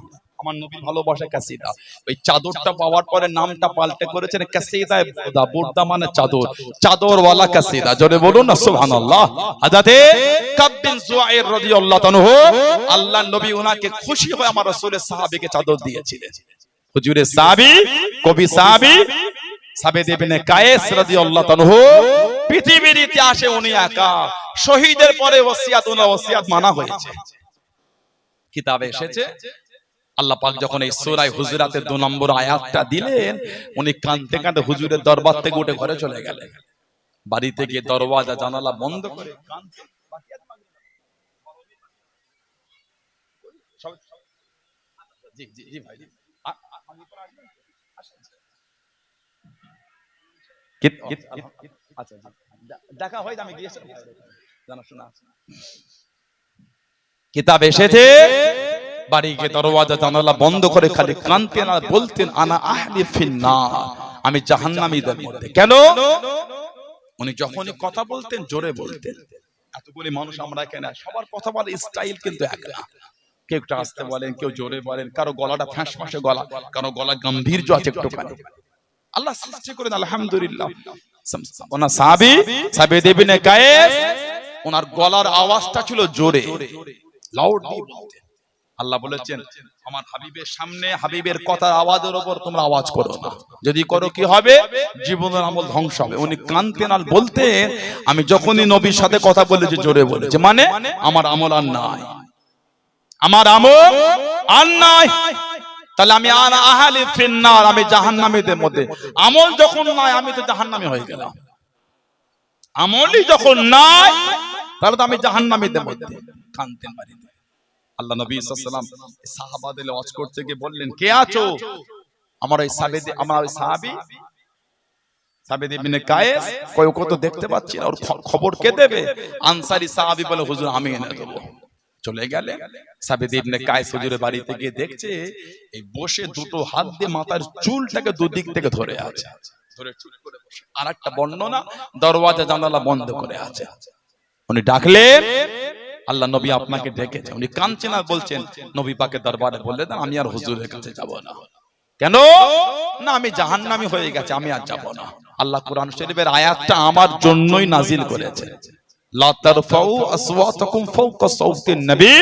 আমার নবীর ভালোবাসা কাসিদা। ওই চাদরটা পাওয়ার পরে নামটা পাল্টে করেছেন কাসিদা বুরদা। বুরদা মানে চাদর, চাদরওয়ালা কাসিদা। জোরে বলুন না সুবহানাল্লাহ। হযরতে কাব বিন যুআইর রাদিয়াল্লাহু তাআলা, আল্লাহর নবী ওনাকে খুশি হয়ে আমার রাসূলের সাহাবীকে চাদর দিয়েছিলেন। হুজুরের সাহাবী, কবি সাহাবী সাবেদ ইবনে কায়েস রাদিয়াল্লাহু তাআলা, পৃথিবীর ইতিহাসে উনি একা। শহীদের পরে ওসিয়াত, ওনার ওসিয়াত মানা হয়েছে। কিতাবে এসেছে আল্লাহ পাক যখন এই সূরা হুজুরাতের 2 নম্বর আয়াতটা দিলেন, উনি কাঁদতে কাঁদতে হুজুরের দরবার থেকে উঠে ঘরে চলে গেলেন। বাড়িতে গিয়ে দরওয়াজা জানালা বন্ধ করে কাঁদতে। জি জি জি ভাই, দেখা হয়, আমি গিয়েছিলাম জানাশোনা। কিতাব এসেছে বাড়ি গিয়ে দরওয়াজা জানালা বন্ধ করে খালি কাঁদতেন আর বলতেন, আনা আহলি ফিন্নার, আমি জাহান্নামীদের মধ্যে। কেন? উনি যখনই কথা বলতেন জোরে বলতেন। এতগুলি মানুষ আমরা কেন, সবার কথা বলার স্টাইল কিন্তু এক না। কেউ একটু আস্তে বলেন, কেউ জোরে বলেন, কারো গলাটা ফ্যাঁসফাঁসে গলা, কারো গলা গাম্ভীর্য আছে একটুখানি। আল্লাহ সৃষ্টি করেন আলহামদুলিল্লাহ। ওনার সাহাবী সাবেদ ইবনে কায়েস, ওনার গলার আওয়াজটা ছিল জোরে, লাউড দিয়ে বলতেন। আল্লাহ বলেছেন আমার হাবিবের সামনে হাবিবের কথার আওয়াজের উপর তোমরা আওয়াজ করো না, যদি করো কি হবে? জীবনের আমল ধ্বংস হবে। উনি কাঁদতেন আর বলতেন, আমি যখনই নবীর সাথে কথা বলেছি জোরে বলেছে, মানে আমার আমল আর নাই, আমার আমল আর নাই। তাহলে আমি আনা আহলি ফিন্নার, আমি জাহান্নামীদের মধ্যে। আমল যখন নাই আমি তো জাহান্নামী হয়ে গেলাম। আমলই যখন নাই তাহলে তো আমি জাহান্নামীদের মধ্যে। কাঁদতেন বাড়িতে। আল্লাহ নবী সাল্লাল্লাহু আলাইহি ওয়াসাল্লাম সাহাবাদের ওয়াজ করতে গিয়ে বললেন, কে আছো? আমার ওই সাবেদ, আমার ওই সাহাবী সাবেদ ইবনে কায়েস, কই ওকে তো দেখতে পাচ্ছি না, ওর খবর কে দেবে? আনসারী সাহাবী বলে, হুজুর আমি এনে দেবো। চলে গেলে সাবেদ ইবনে কায়েস হুজুরের বাড়িতে গিয়ে দেখছে এই বসে দুটো হাত দিয়ে মাথার চুলটাকে দুদিক থেকে ধরে আছে, ধরে চুল করে বসে। আর একটা বর্ণনা, দরওয়াজা জানালা বন্ধ করে আছে। উনি ডাকলেন, আল্লাহ নবী আপনাকে ডেকেছে। উনি কাঁদছেন আর বলছেন, নবী পাকের দরবারে বললেন আমি আর হুজুরের কাছে যাব না। কেন? না আমি জাহান্নামী হয়ে গেছে, আমি আর যাব না। আল্লাহ কোরআন শরীফের আয়াতটা আমার জন্যই নাজিল করেছে, লা তারফাউ আসওয়াতাকুম ফাওকা সাওতিন নবী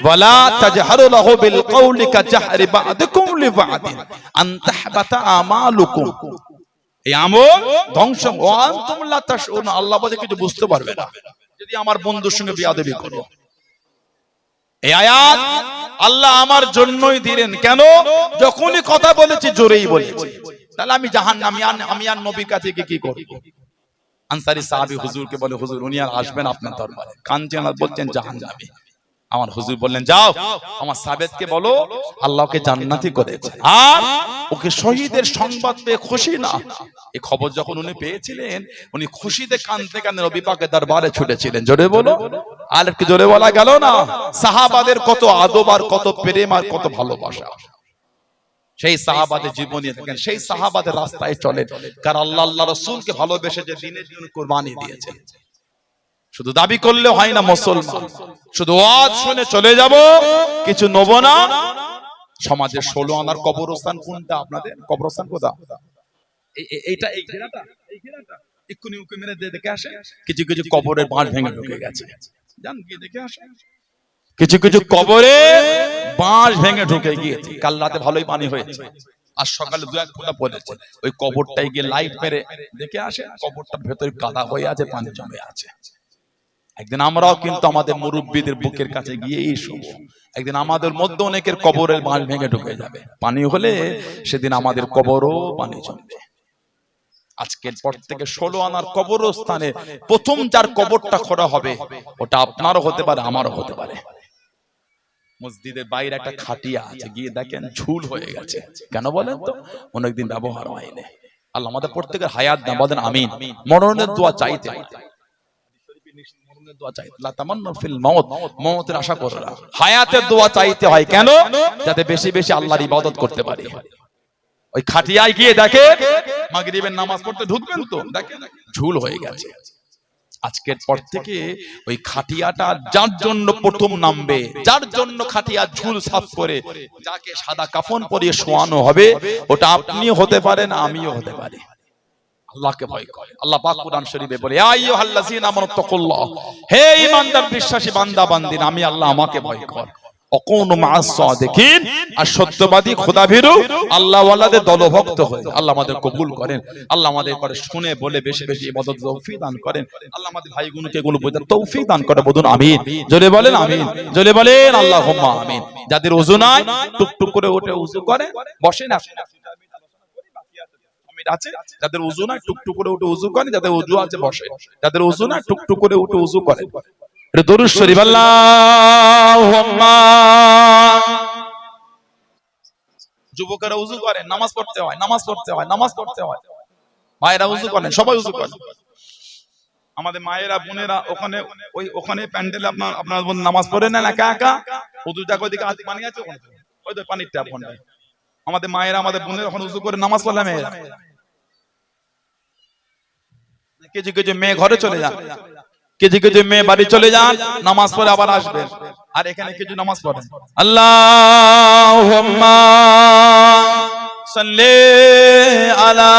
ওয়া লা তাজহারু লাহু বিল কওলি কাজহরি বা'দিকুম লিবা'দিন আন তাহবাতা আমালুকুম। এই আমল ধ্বংস, ওয়া আনতুম লা তাশউরুন, আল্লাহ বলে কিছু বুঝতে পারবে না যদি আমার বন্ধুর সঙ্গে বিয়াদবি করো। এই আয়াত আল্লাহ আমার জন্যই দিলেন। কেন? যখনই কথা বলেছি জোরেই বলেছি, তাহলে আমি জাহান্নামী, আমি আর নবীর কাছে গিয়ে কি করব? আনসারী সাহাবী হুজুরকে বলে, হুজুর উনি আর আসবেন আপনার দরবারে। কাঞ্চন বলছেন জাহান্নামী। আমার হুজুর বললেন, যাও আমার সাবেদকে বলো আল্লাহকে জান্নাতি করেছে, আর ওকে শহীদের সংবাদ পেয়ে খুশি না। এই খবর যখন উনি পেয়েছিলেন, উনি খুশিতে কাঁদতে কাঁদতে নবী পাকের দরবারে ছুটেছিলেন। জোরে বলো, আর একটু জোরে বলা গেল না? সাহাবাদের কত আদব আর কত প্রেম আর কত ভালোবাসা। সেই সাহাবাদের জীবনী দেখেন, সেই সাহাবাদের রাস্তায় চলেন, কারণ আল্লাহ আল্লাহ রাসূলকে ভালোবেসে যে দিনের জন্য কুরবানি দিয়েছেন। শুধু দাবি করলে হয় না মুসলমান, শুধু ওয়াজ শুনে চলে যাব, কিছু নেব না। সমাজের 16 আনার কবরস্থান কোনটা? আপনাদের কবরস্থান কোথায়? এইটা, এই ঘেরাটা, এই ঘেরাটা এক্ষুনি উকি মেরে দেখে আসে। কিছু কিছু কবরের বাঁশ ভেঙে ঢুকে গেছে, জান গিয়ে দেখে আসে। কিছু কিছু কবরে বাঁশ ভেঙে ঢুকে গিয়েছে। কাল রাতে ভালোই পানি হয়েছে, আর সকালে 2-1 ফোঁটা পড়েছে। ওই কবরটাই গিয়ে লাইট মেরে দেখে আসে, কবরটার ভেতরে কাদা হয়ে আছে, পানি জমে আছে। একদিন আমরাও কিন্তু আমাদের মুরব্বীদের বুকের কাছে গিয়েই শুবো। একদিন আমাদের মধ্যে অনেকের কবরের বাঁশ ভেঙে ঢুকে যাবে। পানি হলে সেদিন আমাদের কবরও পানি জমবে। আজকের পর থেকে 16 আনার কবরস্থানে প্রথম যার কবরটা খোঁড়া হবে, ওটা আপনারও হতে পারে, আমারও হতে পারে। মসজিদের বাইরে একটা খাটিয়া আছে, গিয়ে দেখেন ঝুল হয়ে গেছে। কেন বলেন তো? অনেকদিন ব্যবহার হয়নি। আল্লাহ আমাদের প্রত্যেকের হায়াত দান, বলেন আমিন। মরণের দোয়া চাইতে, মরণের দোয়া চাইতে, লা তামান্নু ফিল মাউত, মওতের আশা করো না, হায়াতের দোয়া চাইতে হয়। কেন? যাতে বেশি বেশি আল্লাহর ইবাদত করতে পারি। ওই খাটিয়ায় গিয়ে দেখে মাগরিবের নামাজ পড়তে ঢুকবেন তো দেখেন ঝুল হয়ে গেছে। আজকের পর থেকে ওই খাটিয়াটা যার জন্য প্রথম নামবে, যার জন্য খাটিয়া ঝুল সাফ করে যাকে সাদা কাফন পরিয়ে শোয়ানো হবে, ওটা আপনিও হতে পারেন, আমিও হতে পারি। আল্লাহকে ভয় করে। আল্লাহ পাক কুরআন শরীফে বলে, ইয়া আইয়ুহাল্লাযীনা আমানু তাকুল্লাহ, হে ঈমানদার বিশ্বাসী বান্দা বান্দিন, আমি আল্লাহ, আমাকে ভয় কর। অকুনু মা'আস সাদিকিন, আর সত্যবাদী খোদাভীরু আল্লাহ ওয়ালাদের দলভুক্ত হয়ে। আল্লাহ আমাদের কবুল করেন। আল্লাহ আমাদের করে শুনে বলে বেশি বেশি ইবাদত তৌফিক দান করেন। আল্লাহ আমাদের ভাইগুলোকে এগুলো বোঝার তৌফিক দান করে। বলুন আমিন। জোরে বলেন আমিন। জোরে বলেন আল্লাহুম্মা আমিন। যাদের ওযু নাই টুকটুক করে উঠে ওযু করে বসেন। আছে যাদের ওযু নাই টুকটুক করে উঠে ওযু করে, যাদের ওযু আছে বসে, যাদের ওযু নাই টুকটুক করে উঠে ওযু করে। এটা দরুদ শরীফ। আল্লাহুম্মা। যুবকেরা ওযু করে, নামাজ পড়তে হয়, নামাজ পড়তে হয়, নামাজ পড়তে হয়। মায়েরা ওযু করেন, সবাই ওযু করেন। আমাদের মায়েরা বোনেরা ওখানে ওখানে প্যান্ডেলে আপনার নামাজ পড়ে নেন একা একা। ওযুটা ওইদিকে আছে, পানি আছে ওখানে, ওই তো পানির ট্যাপ ওখানে। আমাদের মায়েরা আমাদের বোনেরা ওখানে ওযু করে নামাজ পড়লে মেয়েরা। কিছু কিছু মেয়ে ঘরে চলে যান, কিছু কিছু মেয়ে বাড়ি চলে যান, নামাজ পড়ে আবার আসবেন, আর এখানে কিছু নামাজ পড়েন। আল্লাহুম্মা সাল্লি আলা